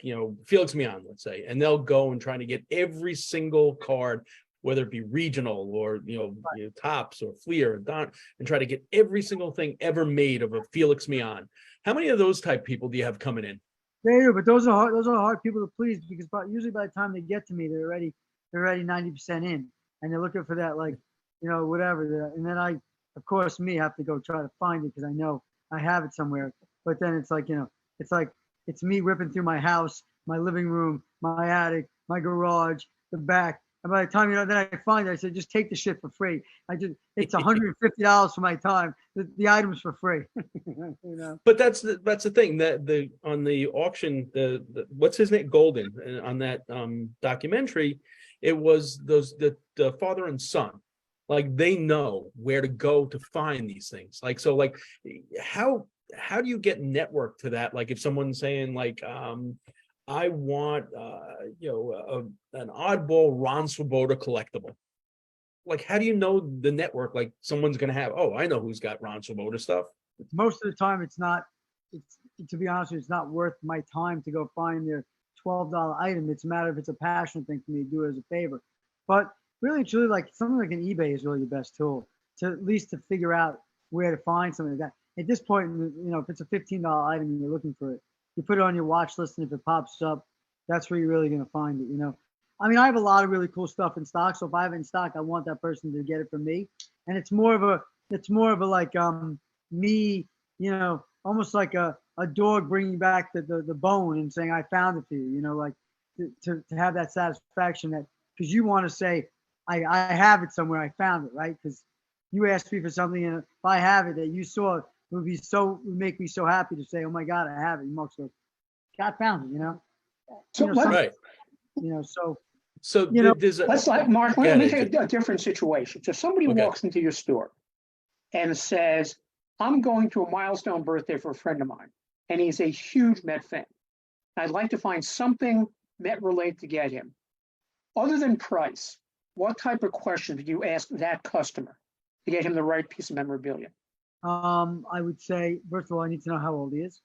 Felix Mian, let's say, and they'll go and try to get every single card, whether it be regional or, Tops or Fleer or Don, and try to get every single thing ever made of a Felix Mian. How many of those type people do you have coming in? They do, but those are hard people to please, because usually by the time they get to me, they're already 90% in, and they're looking for that, like, whatever. And then I, of course, have to go try to find it because I know I have it somewhere. But then it's like, it's me ripping through my house, my living room, my attic, my garage, the back. And by the time, then I find it, I said, just take the shit for free. It's $150 for my time. The item's for free. But that's the thing that on the auction, the what's his name, Golden, on that documentary, it was the father and son, like they know where to go to find these things. Like, so, like, how do you get network to that? Like, if someone's saying, like, I want, an oddball Ron Swoboda collectible. Like, how do you know the network? Like, someone's gonna have, oh, I know who's got Ron Swoboda stuff. Most of the time, it's not. It's to be honest with you, it's not worth my time to go find their $12 item. It's a matter if it's a passion thing for me to do it as a favor. But really, truly, like something like an eBay is really the best tool to at least to figure out where to find something like that. At this point, if it's a $15 item and you're looking for it, you put it on your watch list, and if it pops up, that's where you're really going to find it. I mean, I have a lot of really cool stuff in stock. So if I have it in stock, I want that person to get it from me. And it's more of a like me, almost like a dog bringing back the bone and saying, I found it for you, like to have that satisfaction that, because you want to say, I have it somewhere, I found it, right? Because you asked me for something, and if I have it that you saw, it would make me so happy to say, oh my God, I have it. You must go, God found it, So let, Right. So there's a, let's like Mark, Yeah, let me AJ. take a different situation. So somebody Okay. walks into your store and says, I'm going to a milestone birthday for a friend of mine, and he's a huge Met fan. I'd like to find something Met related to get him. Other than price, what type of questions would you ask that customer to get him the right piece of memorabilia? I would say, first of all, I need to know how old he is,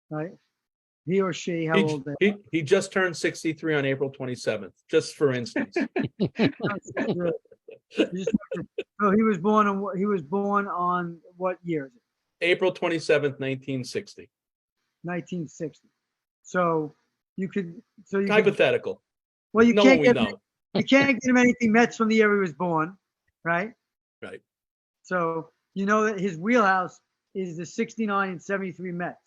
right? He or she, how old they he just turned 63 on April 27th, just for instance. are. So he was born on what year is it? April 27th, 1960. 1960. So you could, Hypothetical. well, you No can't one we get know. you can't get him anything Mets from the year he was born, right? Right. So you know that his wheelhouse is the 69 and 73 Mets.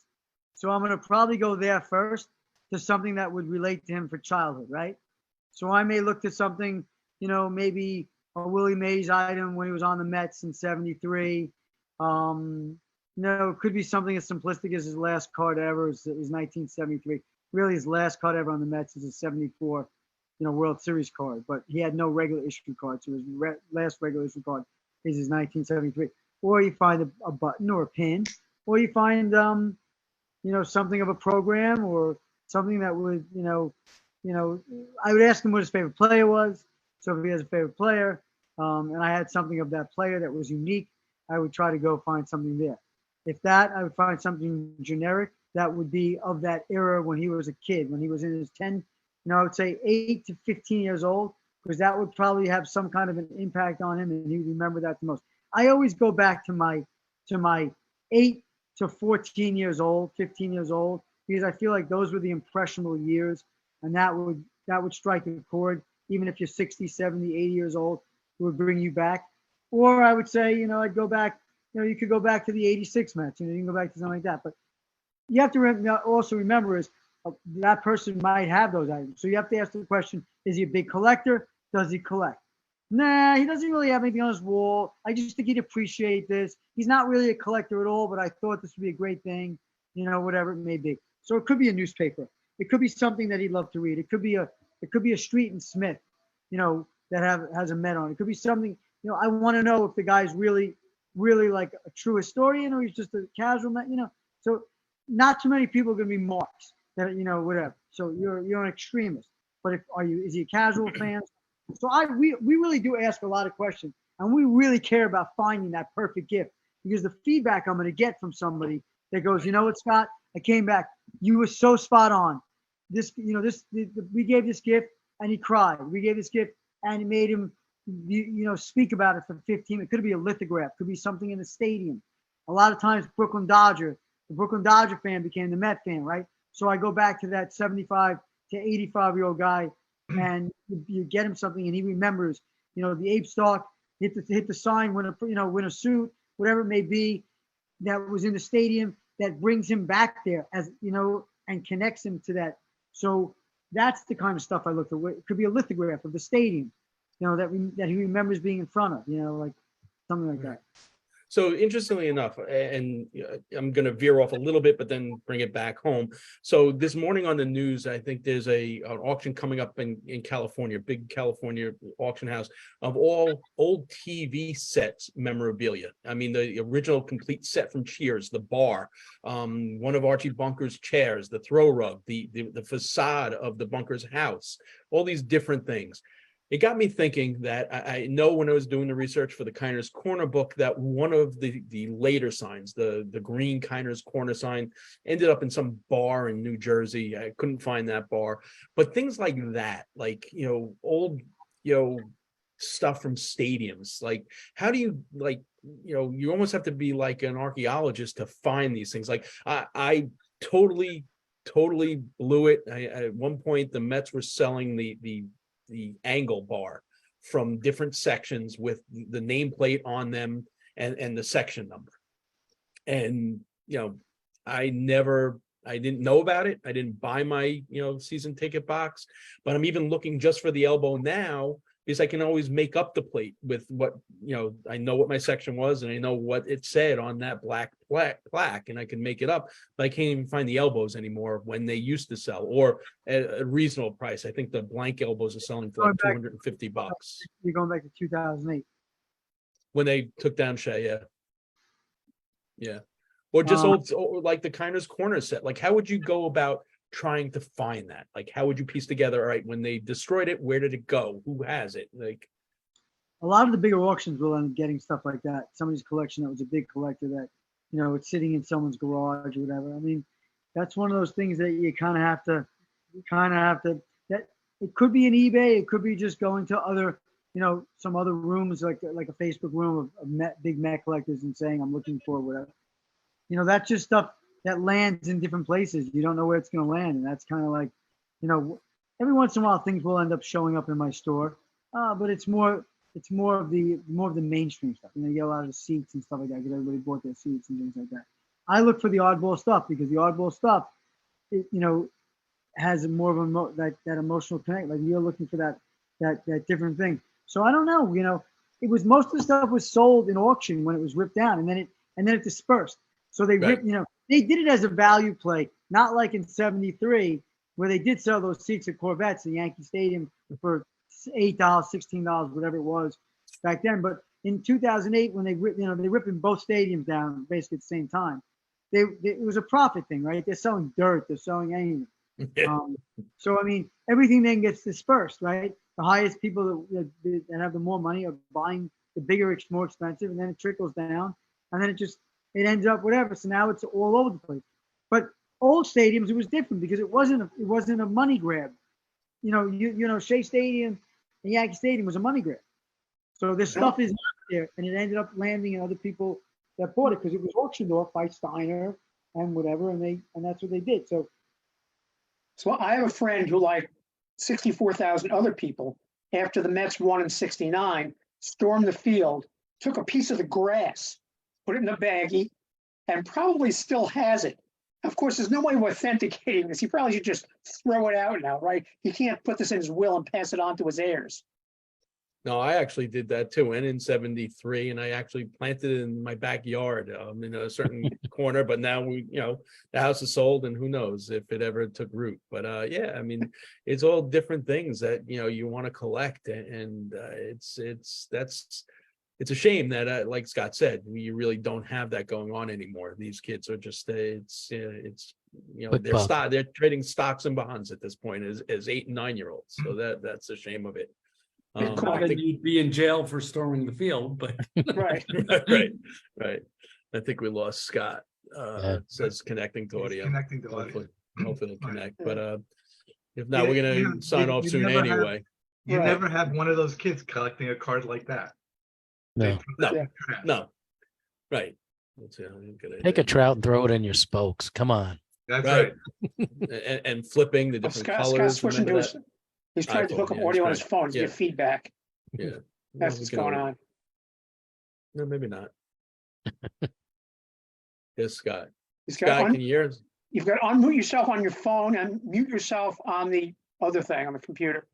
So I'm going to probably go there first to something that would relate to him for childhood, right? So I may look to something, maybe a Willie Mays item when he was on the Mets in 73. It could be something as simplistic as his last card ever is 1973. Really, his last card ever on the Mets is a 74, World Series card, but he had no regular issue card. So his last regular issue card is his 1973. Or you find a button or a pin, or you find, something of a program or something that would, I would ask him what his favorite player was. So if he has a favorite player, and I had something of that player that was unique, I would try to go find something there. If that, I would find something generic that would be of that era when he was a kid, when he was in his 10, I would say 8 to 15 years old, because that would probably have some kind of an impact on him, and he would remember that the most. I always go back to my 8 to 14 years old, 15 years old, because I feel like those were the impressionable years, and that would strike a chord, even if you're 60, 70, 80 years old, it would bring you back. Or I would say, I'd go back, you could go back to the 86 Mets, you can go back to something like that. But you have to also remember is that person might have those items. So you have to ask the question, is he a big collector? Does he collect? Nah, he doesn't really have anything on his wall. I just think he'd appreciate this. He's not really a collector at all, but I thought this would be a great thing, whatever it may be. So it could be a newspaper. It could be something that he'd love to read. It could be a street in Smith, that has a Met on it. It could be something, I want to know if the guy's really, really like a true historian or he's just a casual Met, So not too many people are going to be marks that, whatever. So you're an extremist. But is he a casual fan? So we really do ask a lot of questions, and we really care about finding that perfect gift, because the feedback I'm going to get from somebody that goes, you know what, Scott, I came back, you were so spot on. We gave this gift and he cried. We gave this gift and it made him, speak about it for 15 minutes. It could be a lithograph, could be something in the stadium. A lot of times, the Brooklyn Dodger fan became the Met fan, right? So I go back to that 75 to 85-year-old guy, and you get him something, and he remembers, the Ape Stalk, hit the sign, win a suit, whatever it may be, that was in the stadium, that brings him back there, as and connects him to that. So that's the kind of stuff I look for. It could be a lithograph of the stadium, that he remembers being in front of, like something like that. So interestingly enough, and I'm going to veer off a little bit, but then bring it back home. So this morning on the news, I think there's an auction coming up in California, big California auction house, of all old TV sets memorabilia. I mean, the original complete set from Cheers, the bar, one of Archie Bunker's chairs, the throw rug, the facade of the Bunker's house, all these different things. It got me thinking that I know when I was doing the research for the KINER'S Korner book that one of the later signs, the green KINER'S Korner sign, ended up in some bar in New Jersey. I couldn't find that bar, but things like that, like, old, stuff from stadiums. Like, how do you, like, you almost have to be like an archaeologist to find these things. Like, I totally blew it. At one point, the Mets were selling the angle bar from different sections with the nameplate on them and the section number. And, I didn't know about it. I didn't buy my, season ticket box, but I'm even looking just for the elbow now, because I can always make up the plate with what, I know what my section was and I know what it said on that black plaque, and I can make it up, but I can't even find the elbows anymore when they used to sell, or at a reasonable price. I think the blank elbows are selling for like $250. You're going back to 2008. When they took down Shea, yeah. Or just old, like the KINER'S Korner set. Like, how would you go about trying to find that? Like, how would you piece together, all right, when they destroyed it, where did it go? Who has it? Like, a lot of the bigger auctions will end up getting stuff like that. Somebody's collection that was a big collector that, it's sitting in someone's garage or whatever. I mean, that's one of those things that you kind of have to, that it could be an eBay. It could be just going to other, some other rooms, like a Facebook room of big Met collectors and saying, I'm looking for whatever. That's just stuff that lands in different places. You don't know where it's going to land. And that's kind of like, every once in a while things will end up showing up in my store. But it's more of the mainstream stuff. You get a lot of the seats and stuff like that because everybody bought their seats and things like that. I look for the oddball stuff because the oddball stuff, has more of that emotional connect. Like, you're looking for that different thing. So I don't know, it was, most of the stuff was sold in auction when it was ripped down, and then it dispersed. So they ripped, they did it as a value play, not like in '73 where they did sell those seats at Corvettes in Yankee Stadium for $8, $16, whatever it was back then. But in 2008, when they ripping both stadiums down basically at the same time, it was a profit thing, right? They're selling dirt, they're selling anything. So I mean, everything then gets dispersed, right? The highest people that have the more money are buying the bigger, more expensive, and then it trickles down, and then it ends up whatever. So now it's all over the place. But old stadiums, it was different because it wasn't a money grab. Shea Stadium and Yankee Stadium was a money grab. So this stuff is not there, and it ended up landing in other people that bought it because it was auctioned off by Steiner and whatever, and that's what they did. So I have a friend who, like 64,000 other people, after the Mets won in '69, stormed the field, took a piece of the grass, put it in a baggie, and probably still has it. Of course, there's no way of authenticating this. He probably should just throw it out now, right? He can't put this in his will and pass it on to his heirs. no, I actually did that too, and in '73, and I actually planted it in my backyard, in a certain corner. But now the house is sold, and who knows if it ever took root. But yeah, I mean, it's all different things that you want to collect, and it's a shame that, like Scott said, we really don't have that going on anymore. These kids are just they're trading stocks and bonds at this point as 8 and 9 year olds. So that's a shame of it. Not that you'd be in jail for storming the field, but Right. right. I think we lost Scott. It says connecting to audio. Connecting to audio. Hopefully it'll connect. But if not, we're gonna sign off soon anyway. You Right. never have one of those kids collecting a card like that. No. No. Right. That's a good Take a trout and throw it in your spokes. Come on. That's Right. right. and flipping the different Scott's colors. switching to Remember his, he's trying to iPhone, hook up yeah, audio on that's his phone to Yeah. get feedback. that? Yeah. That's Well, what's we can going all- on. No, maybe not. Yes, Scott. He's got Scott, can you hear us? You've got to unmute yourself on your phone and mute yourself on the other thing on the computer.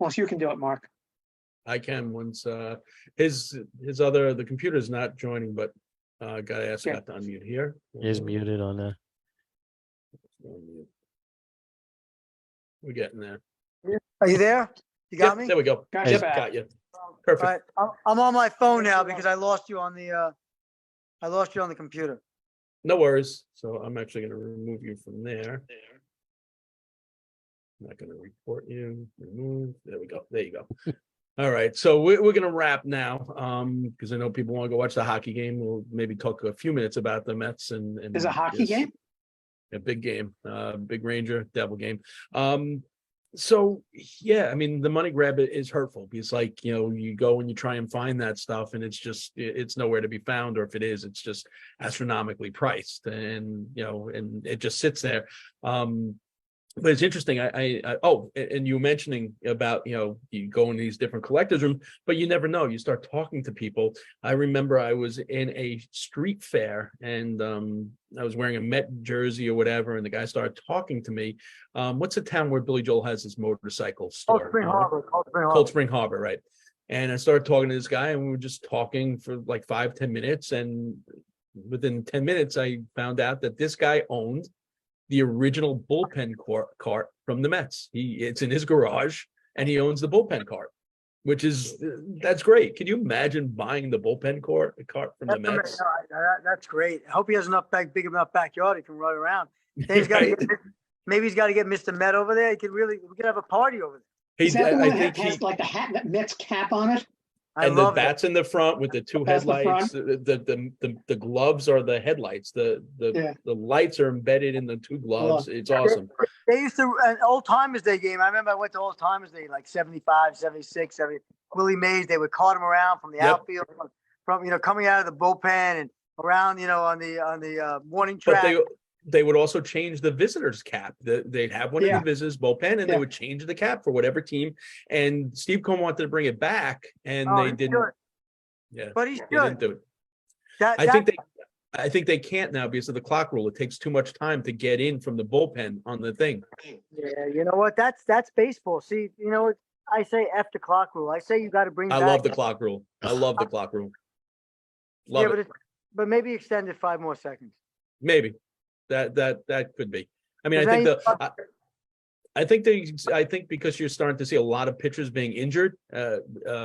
Unless you can do it, Mark. I can once his other the computer's not joining, but gotta ask Yeah. Scott to unmute here. He's muted on the. We're getting there. Are you there? You got Yep, me? there we go. Gotcha. Yep, Back. got you. All Perfect. right, I'm on my phone now because I lost you on the computer. No worries. So I'm actually going to remove you from there. I'm not going to report you. Remove. There we go. There you go. All right. So we're going to wrap now because I know people want to go watch the hockey game. We'll maybe talk a few minutes about the Mets and There's a hockey this- game? A big game, big Ranger Devil game. So yeah, I mean the money grab is hurtful because like you go and you try and find that stuff and it's nowhere to be found, or if it is, it's just astronomically priced and and it just sits there. But it's interesting. And you were mentioning about you go in these different collectors rooms, but you never know. You start talking to people. I remember I was in a street fair and I was wearing a Met jersey or whatever, and the guy started talking to me. What's the town where Billy Joel has his motorcycle store? Cold Spring Harbor. Cold Spring Harbor, right? And I started talking to this guy, and we were just talking for like 5-10 minutes, and within 10 minutes, I found out that this guy owned the original bullpen cart from the Mets. It's in his garage, and he owns the bullpen cart, which is that's great. Can you imagine buying the bullpen cart from the Mets? That's great. I hope he has big enough backyard he can run around. Maybe he's got to get Mr. Met over there. We could have a party over there. Is that the one that has like the hat, that Mets cap on it? And the bats in the front with the two headlights. The gloves are the headlights. The lights are embedded in the two gloves. It's awesome. They used to an Old Timers Day game. I remember I went to Old Timers Day like 75, 76, Willie Mays. They would cart him around from the outfield, from coming out of the bullpen and around on the warning track. But they would also change the visitors cap. They'd have one in the visitors bullpen, and they would change the cap for whatever team. And Steve Cohen wanted to bring it back, and they didn't. Yeah, but he didn't do it. I think they can't now because of the clock rule. It takes too much time to get in from the bullpen on the thing. Yeah, you know what? That's baseball. See, I say F the clock rule. I say you got to bring. I love the clock rule. I love the clock rule. Love it. But maybe extend it 5 more seconds. Maybe. That could be. I mean, I think because you're starting to see a lot of pitchers being injured,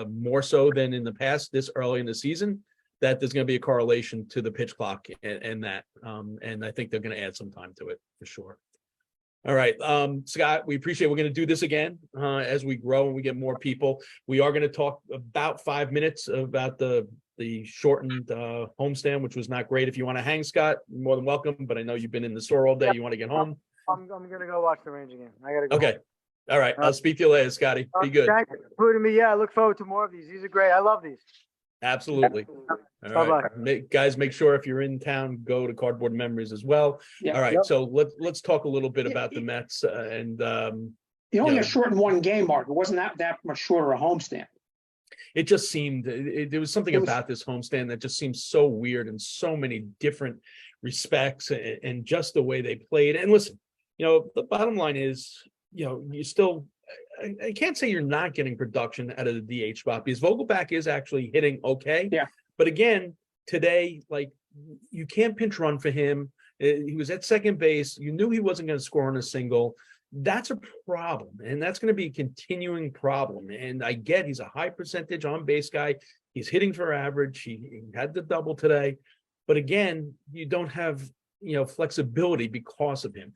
more so than in the past this early in the season, that there's going to be a correlation to the pitch clock and that. And I think they're going to add some time to it for sure. All right, Scott, we appreciate we're going to do this again as we grow and we get more people. We are going to talk about 5 minutes about the shortened homestand, which was not great. If you want to hang, Scott, you're more than welcome. But I know you've been in the store all day. You want to get home? I'm going to go watch the Rangers game. I got to go. Okay. Home. All right. I'll speak to you later, Scotty. Be good. Thanks for including me. Yeah, I look forward to more of these. These are great. I love these. Absolutely. All right. Guys, make sure if you're in town, go to Cardboard Memories as well. Yeah. All right. Yep. So let's talk a little bit about the Mets and you only shortened one game, Mark. It wasn't that much shorter a homestand. It just seemed there was something about this homestand that just seems so weird in so many different respects and just the way they played. And listen, the bottom line is, you still, I can't say you're not getting production out of the DH spot because Vogelback is actually hitting okay. Yeah. But again, today, like you can't pinch run for him. He was at second base. You knew he wasn't going to score on a single. That's a problem, and that's going to be a continuing problem. And I get he's a high percentage on base guy. He's hitting for average. He had the double today, but again, you don't have flexibility because of him.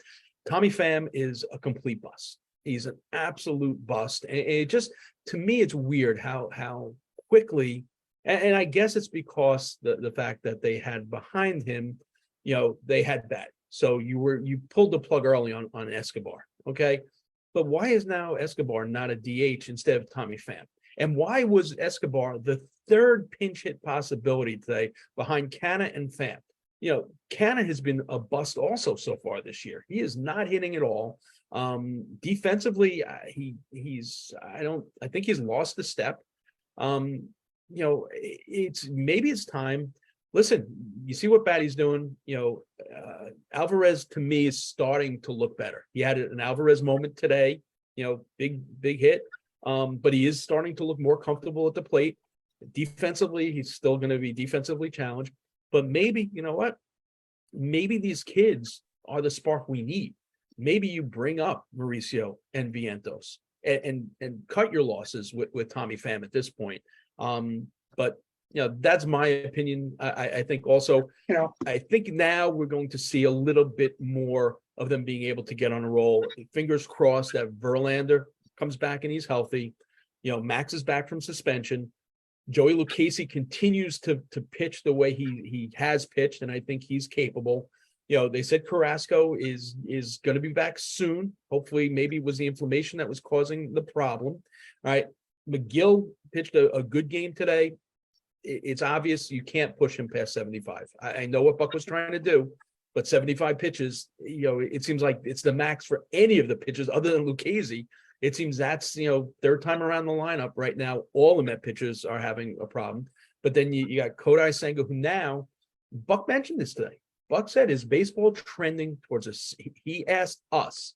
Tommy Pham is a complete bust. He's an absolute bust, and it just to me it's weird how quickly. And I guess it's because the fact that they had behind him, they had that. So you pulled the plug early on Escobar. Okay. But why is now Escobar not a DH instead of Tommy Pham? And why was Escobar the third pinch hit possibility today behind Canna and Pham? Canna has been a bust also so far this year. He is not hitting at all. Defensively, I think he's lost the step. It's time. Listen, you see what Batty's doing. Alvarez to me is starting to look better. He had an Alvarez moment today. Big hit. but he is starting to look more comfortable at the plate. Defensively, he's still going to be defensively challenged, but maybe, you know what? Maybe these kids are the spark we need. Maybe you bring up Mauricio and Vientos and cut your losses with Tommy Pham at this point. But that's my opinion. I think also, I think now we're going to see a little bit more of them being able to get on a roll. Fingers crossed that Verlander comes back and he's healthy. Max is back from suspension. Joey Lucchesi continues to pitch the way he has pitched, and I think he's capable. They said Carrasco is going to be back soon. Hopefully, maybe it was the inflammation that was causing the problem. All right. McGill pitched a good game today. It's obvious you can't push him past 75. I know what Buck was trying to do, but 75 pitches, it seems like it's the max for any of the pitches other than Lucchesi. It seems that's, third time around the lineup right now. All the Met pitchers are having a problem. But then you got Kodai Senga, who now, Buck mentioned this today. Buck said, is baseball trending towards us? He asked us,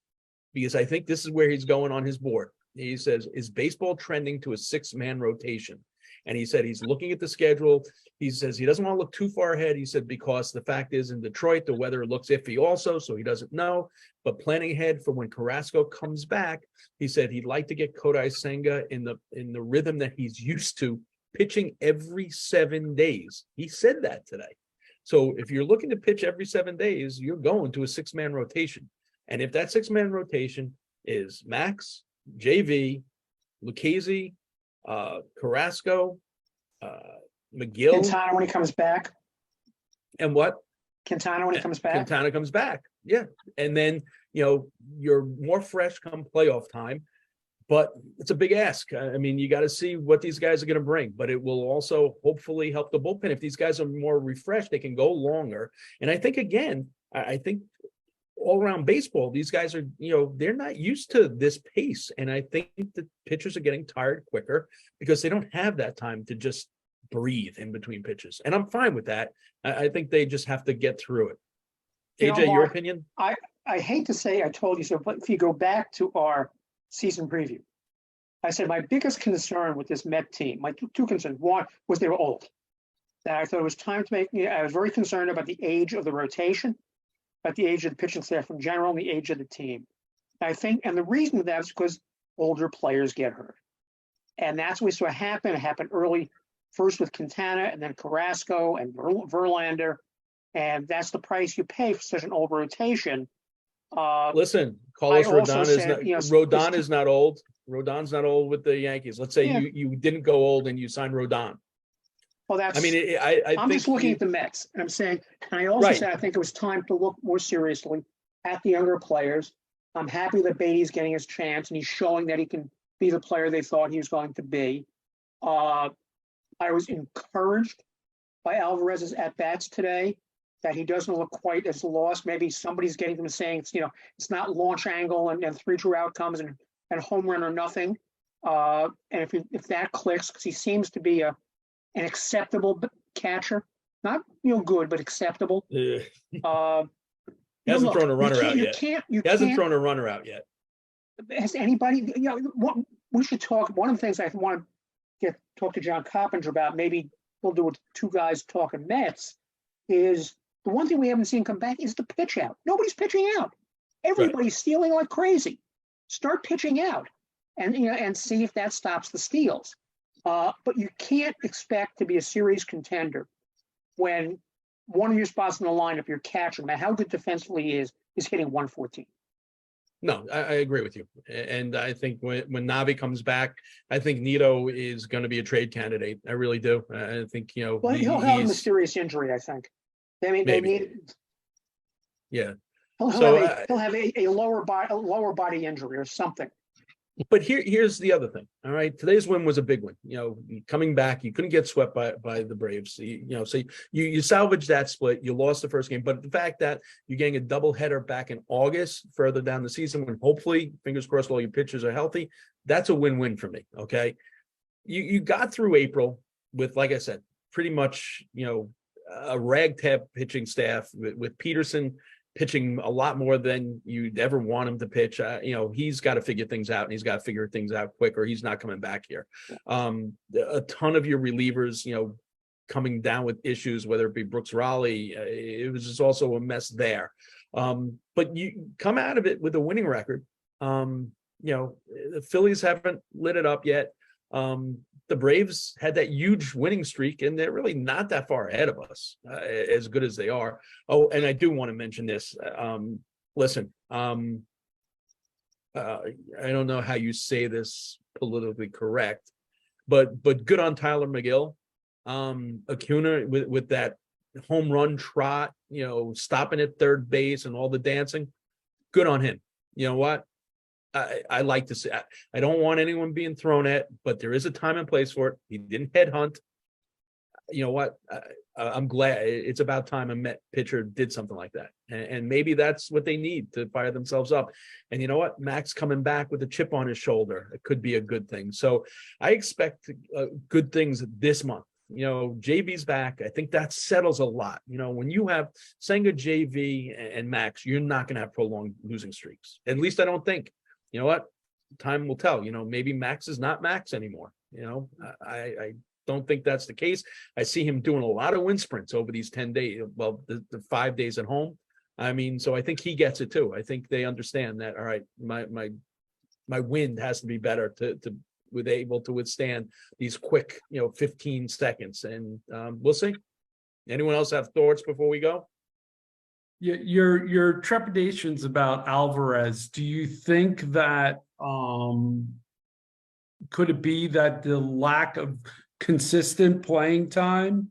because I think this is where he's going on his board. He says, is baseball trending to a 6-man rotation? And he said he's looking at the schedule. He says he doesn't want to look too far ahead. He said, because the fact is in Detroit, the weather looks iffy also, so he doesn't know. But planning ahead for when Carrasco comes back, he said he'd like to get Kodai Senga in the rhythm that he's used to, pitching every 7 days. He said that today. So if you're looking to pitch every 7 days, you're going to a 6-man rotation. And if that 6-man rotation is Max, JV, Lucchesi, Carrasco, McGill. Quintana when he comes back. And what? Quintana when he comes back. Quintana comes back. Yeah. And then, you're more fresh come playoff time. But it's a big ask. I mean, you got to see what these guys are going to bring, but it will also hopefully help the bullpen. If these guys are more refreshed, they can go longer. And I think, again, I think all around baseball, these guys are, they're not used to this pace. And I think the pitchers are getting tired quicker because they don't have that time to just breathe in between pitches. And I'm fine with that. I think they just have to get through it. AJ, your Mark, opinion? I hate to say I told you so, but if you go back to our season preview, I said my biggest concern with this Met team, my two concerns, one was they were old. That I thought it was time to make, I was very concerned about the age of the rotation, about the age of the pitching staff in general, and the age of the team. I think, and the reason for that is because older players get hurt. And that's what we saw happen. It happened early, first with Quintana and then Carrasco and Verlander. And that's the price you pay for such an old rotation. Listen, Carlos Rodon is said, not, Rodon is not old. Rodon's not old with the Yankees. Let's say you didn't go old and you signed Rodon. Well, that's. I mean, I'm just looking at the Mets, and I'm saying, and I also said I think it was time to look more seriously at the younger players. I'm happy that Beatty's getting his chance, and he's showing that he can be the player they thought he was going to be. I was encouraged by Alvarez's at bats today, that he doesn't look quite as lost. Maybe somebody's getting them saying it's not launch angle and 3 true outcomes and home run or nothing. And if that clicks, because he seems to be an acceptable catcher, not good, but acceptable. Yeah. He hasn't thrown a runner out yet. He hasn't thrown a runner out yet. Has anybody? We should talk. One of the things I want to talk to John Coppinger about. Maybe we'll do it 2 guys talking Mets. Is the one thing we haven't seen come back is the pitch out. Nobody's pitching out. Everybody's stealing like crazy. Start pitching out, and see if that stops the steals. But you can't expect to be a series contender when one of your spots in the lineup, your catcher, no matter how good defensively he is hitting 114. No, I agree with you. And I think when Navi comes back, I think Nito is going to be a trade candidate. I really do. I think, Well, he'll have a mysterious injury, I think. I mean, they need. Yeah. He'll have a lower body injury or something. But here's the other thing. All right, today's win was a big win. Coming back, you couldn't get swept by the Braves. So you salvaged that split. You lost the first game, but the fact that you're getting a doubleheader back in August, further down the season, when hopefully, fingers crossed, all your pitchers are healthy, that's a win-win for me. Okay, you got through April with, like I said, pretty much a ragtag pitching staff with Peterson pitching a lot more than you'd ever want him to pitch. He's got to figure things out, and he's got to figure things out quick, or he's not coming back here. A ton of your relievers, coming down with issues, whether it be Brooks Raleigh, it was just also a mess there. But you come out of it with a winning record. The Phillies haven't lit it up yet. The Braves had that huge winning streak, and they're really not that far ahead of us, as good as they are. Oh, and I do want to mention this. Listen, I don't know how you say this politically correct, but good on Tyler McGill. Acuna with that home run trot, stopping at third base and all the dancing. Good on him. You know what? I like to say, I don't want anyone being thrown at, but there is a time and place for it. He didn't headhunt. You know what? I'm glad. It's about time a Met pitcher did something like that. And maybe that's what they need to fire themselves up. And you know what? Max coming back with a chip on his shoulder. It could be a good thing. So I expect good things this month. JV's back. I think that settles a lot. When you have Senga, JV, and Max, you're not going to have prolonged losing streaks. At least I don't think. You know what? Time will tell. Maybe Max is not Max anymore. I don't think that's the case. I see him doing a lot of wind sprints over these 10 days. Well, the 5 days at home. So I think he gets it too. I think they understand that. All right, my wind has to be better to able to withstand these quick, 15 seconds. And we'll see. Anyone else have thoughts before we go? Your trepidations about Alvarez, do you think that could it be that the lack of consistent playing time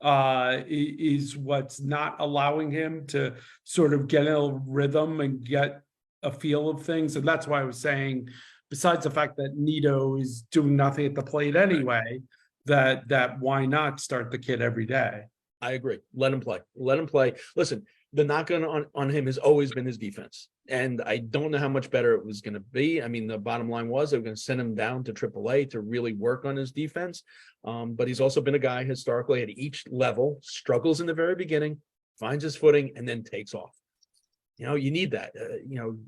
is what's not allowing him to sort of get a rhythm and get a feel of things? And that's why I was saying, besides the fact that Nito is doing nothing at the plate anyway, that why not start the kid every day? I agree. Let him play. Let him play. Listen, the knock on him has always been his defense. And I don't know how much better it was going to be. The bottom line was they were going to send him down to AAA to really work on his defense. But he's also been a guy historically at each level, struggles in the very beginning, finds his footing, and then takes off. You need that.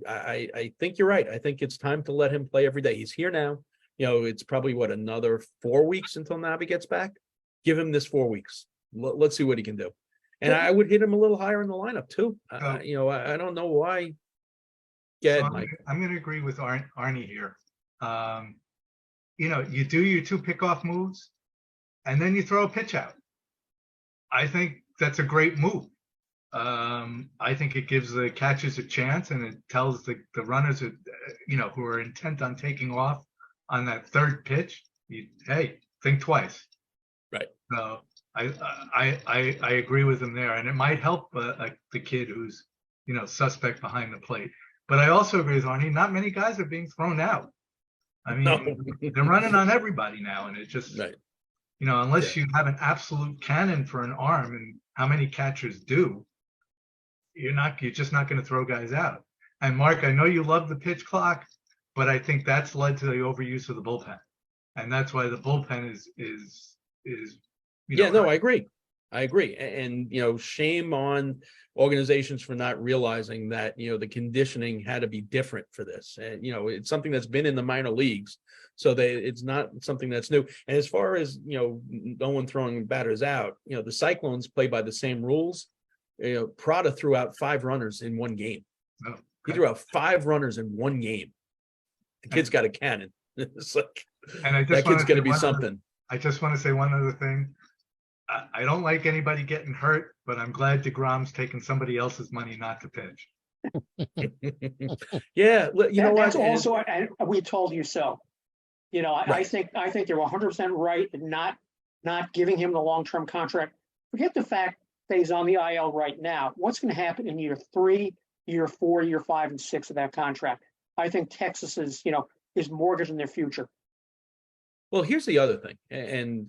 I think you're right. I think it's time to let him play every day. He's here now. It's probably another 4 weeks until Navi gets back. Give him this 4 weeks. Let's see what he can do. And I would hit him a little higher in the lineup too. I don't know why. I'm going to agree with Arnie here. You do your 2 pickoff moves, and then you throw a pitch out. I think that's a great move. I think it gives the catchers a chance, and it tells the runners who are intent on taking off on that third pitch, hey, think twice. Right. So I agree with him there, and it might help the kid who's suspect behind the plate. But I also agree with Arnie. Not many guys are being thrown out. They're running on everybody now, and it just right. Unless you have an absolute cannon for an arm, and how many catchers do, you're just not going to throw guys out. And Mark, I know you love the pitch clock, but I think that's led to the overuse of the bullpen, and that's why the bullpen is. I agree. And shame on organizations for not realizing that the conditioning had to be different for this. And it's something that's been in the minor leagues, so it's not something that's new. And as far as no one throwing batters out, the Cyclones play by the same rules. Prada threw out 5 runners in one game. Oh, okay. He threw out 5 runners in one game. The kid's got a cannon. It's like, and that kid's going to be something. I just want to say one other thing. I don't like anybody getting hurt, but I'm glad DeGrom's taking somebody else's money not to pitch. Yeah, that's also, and we told you so. Right. I think they're 100% right in not giving him the long-term contract. Forget the fact that he's on the IL right now. What's going to happen in year 3, year 4, year 5, and 6 of that contract? I think Texas is mortgaging their future. Well, here's the other thing, and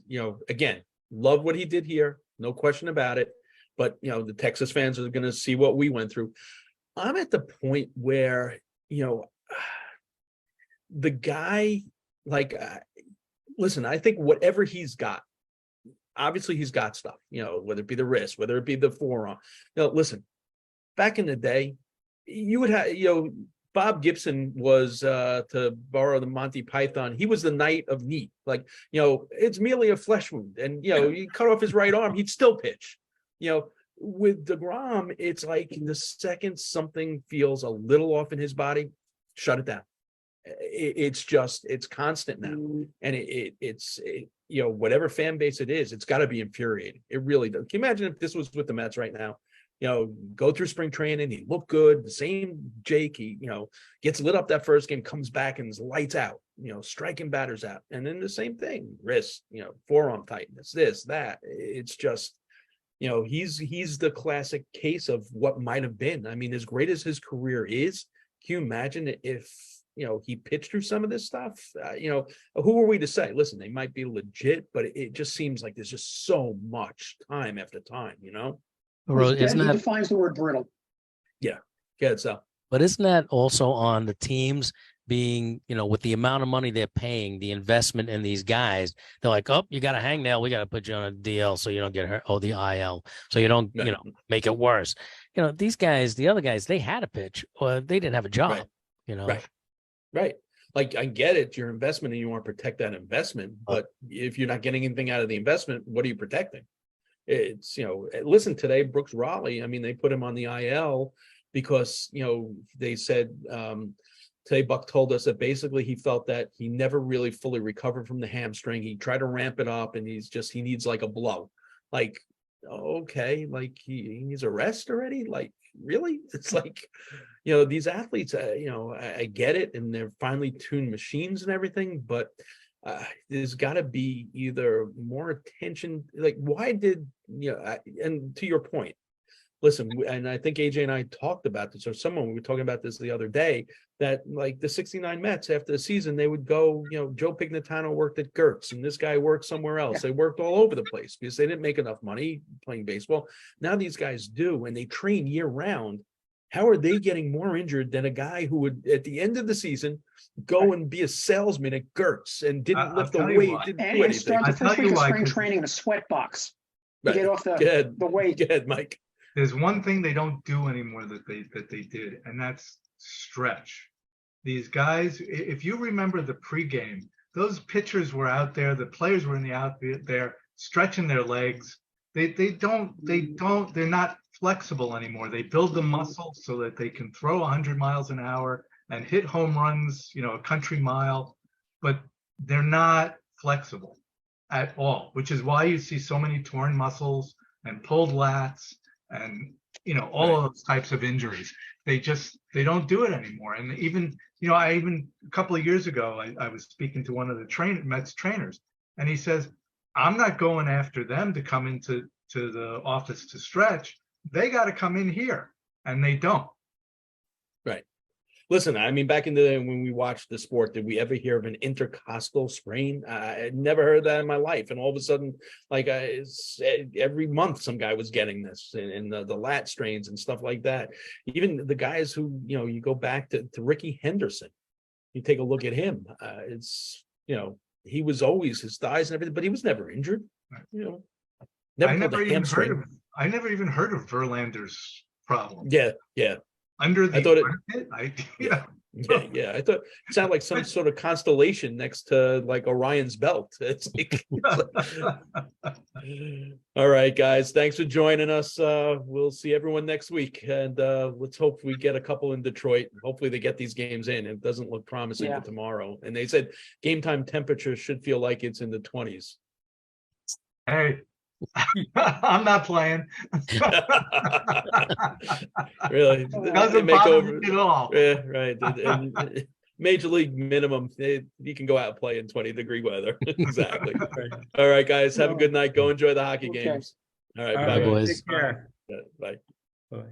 again, love what he did here, no question about it. But the Texas fans are going to see what we went through. I'm at the point where the guy, listen, I think whatever he's got, obviously he's got stuff, whether it be the wrist, whether it be the forearm. Listen, back in the day, you would have, Bob Gibson was, to borrow the Monty Python, he was the knight of neat. Like, it's merely a flesh wound. And, you cut off his right arm, he'd still pitch. With DeGrom, it's like the second something feels a little off in his body, shut it down. It's constant now. And it's whatever fan base it is, it's got to be infuriating. It really does. Can you imagine if this was with the Mets right now? Go through spring training, he looked good. The same Jake, he, gets lit up that first game, comes back and is lights out, striking batters out. And then the same thing, wrist, forearm tightness, this, that. It's just, he's the classic case of what might have been. I mean, as great as his career is, can you imagine if, he pitched through some of this stuff? Who are we to say? Listen, they might be legit, but it just seems like there's just so much time after time, Isn't He that, defines the word brittle. Yeah, so. but isn't that also on the teams being, with the amount of money they're paying, the investment in these guys, they're like, oh, you got a hangnail, we got to put you on a DL so you don't get hurt. Oh, the IL, so you don't, Right. make it worse. These guys, the other guys, they had a pitch or they didn't have a job. Right. Right. Like, I get it, your investment, and you want to protect that investment, but if you're not getting anything out of the investment, what are you protecting? It's, listen, today, Brooks Raleigh, I mean, they put him on the IL because, they said, today Buck told us that basically he felt that he never really fully recovered from the hamstring. He tried to ramp it up and he needs like a blow. Like, okay, like he needs a rest already? Like, really? It's like, these athletes, I get it, and they're finely tuned machines and everything, but there's got to be either more attention. Like, why did, and to your point, listen, and I think AJ and I talked about this, or we were talking about this the other day, that like the 69 Mets after the season, they would go, Joe Pignatano worked at Gertz and this guy worked somewhere else. Yeah. They worked all over the place because they didn't make enough money playing baseball. Now these guys do, and they train year round. How are they getting more injured than a guy who would, at the end of the season, go and be a salesman at Gertz and didn't lift a weight, didn't do And anything? start the I'll first tell week you of why, spring 'cause- training in a sweat box to Right. get off Go ahead. the weight. Go ahead, Mike. There's one thing they don't do anymore that they did, and that's stretch. These guys, if you remember the pregame, those pitchers were out there, the players were in the outfield there, stretching their legs. They're not flexible anymore. They build the muscle so that they can throw 100 miles an hour and hit home runs, a country mile, but they're not flexible at all, which is why you see so many torn muscles and pulled lats and, all of those types of injuries. They don't do it anymore. And even, a couple of years ago, I was speaking to one of the Mets trainers, and he says, I'm not going after them to come into the office to stretch. They got to come in here, and they don't. Right. Listen, I mean, back in the day when we watched the sport, did we ever hear of an intercostal sprain? I never heard that in my life. And all of a sudden, like every month, some guy was getting this, and the lat strains and stuff like that. Even the guys who, you go back to Ricky Henderson, you take a look at him. He was always his thighs and everything, but he was never injured. Never I pulled never a hamstring. even heard of Verlander's problem. Yeah. Under the I thought it- armpit? Yeah. I thought it sounded like some sort of constellation next to like Orion's belt. It's like, all right, guys. Thanks for joining us. We'll see everyone next week, and let's hope we get a couple in Detroit. Hopefully, they get these games in. It doesn't look promising for tomorrow. And they said game time temperature should feel like it's in the 20s. Hey, I'm not playing. Really, Doesn't bother me at all. Yeah, right. And Major League minimum, you can go out and play in 20-degree weather. Exactly. All right, guys. Have a good night. Go enjoy the hockey games. All right, All bye, right, boys. take care. Bye. Bye.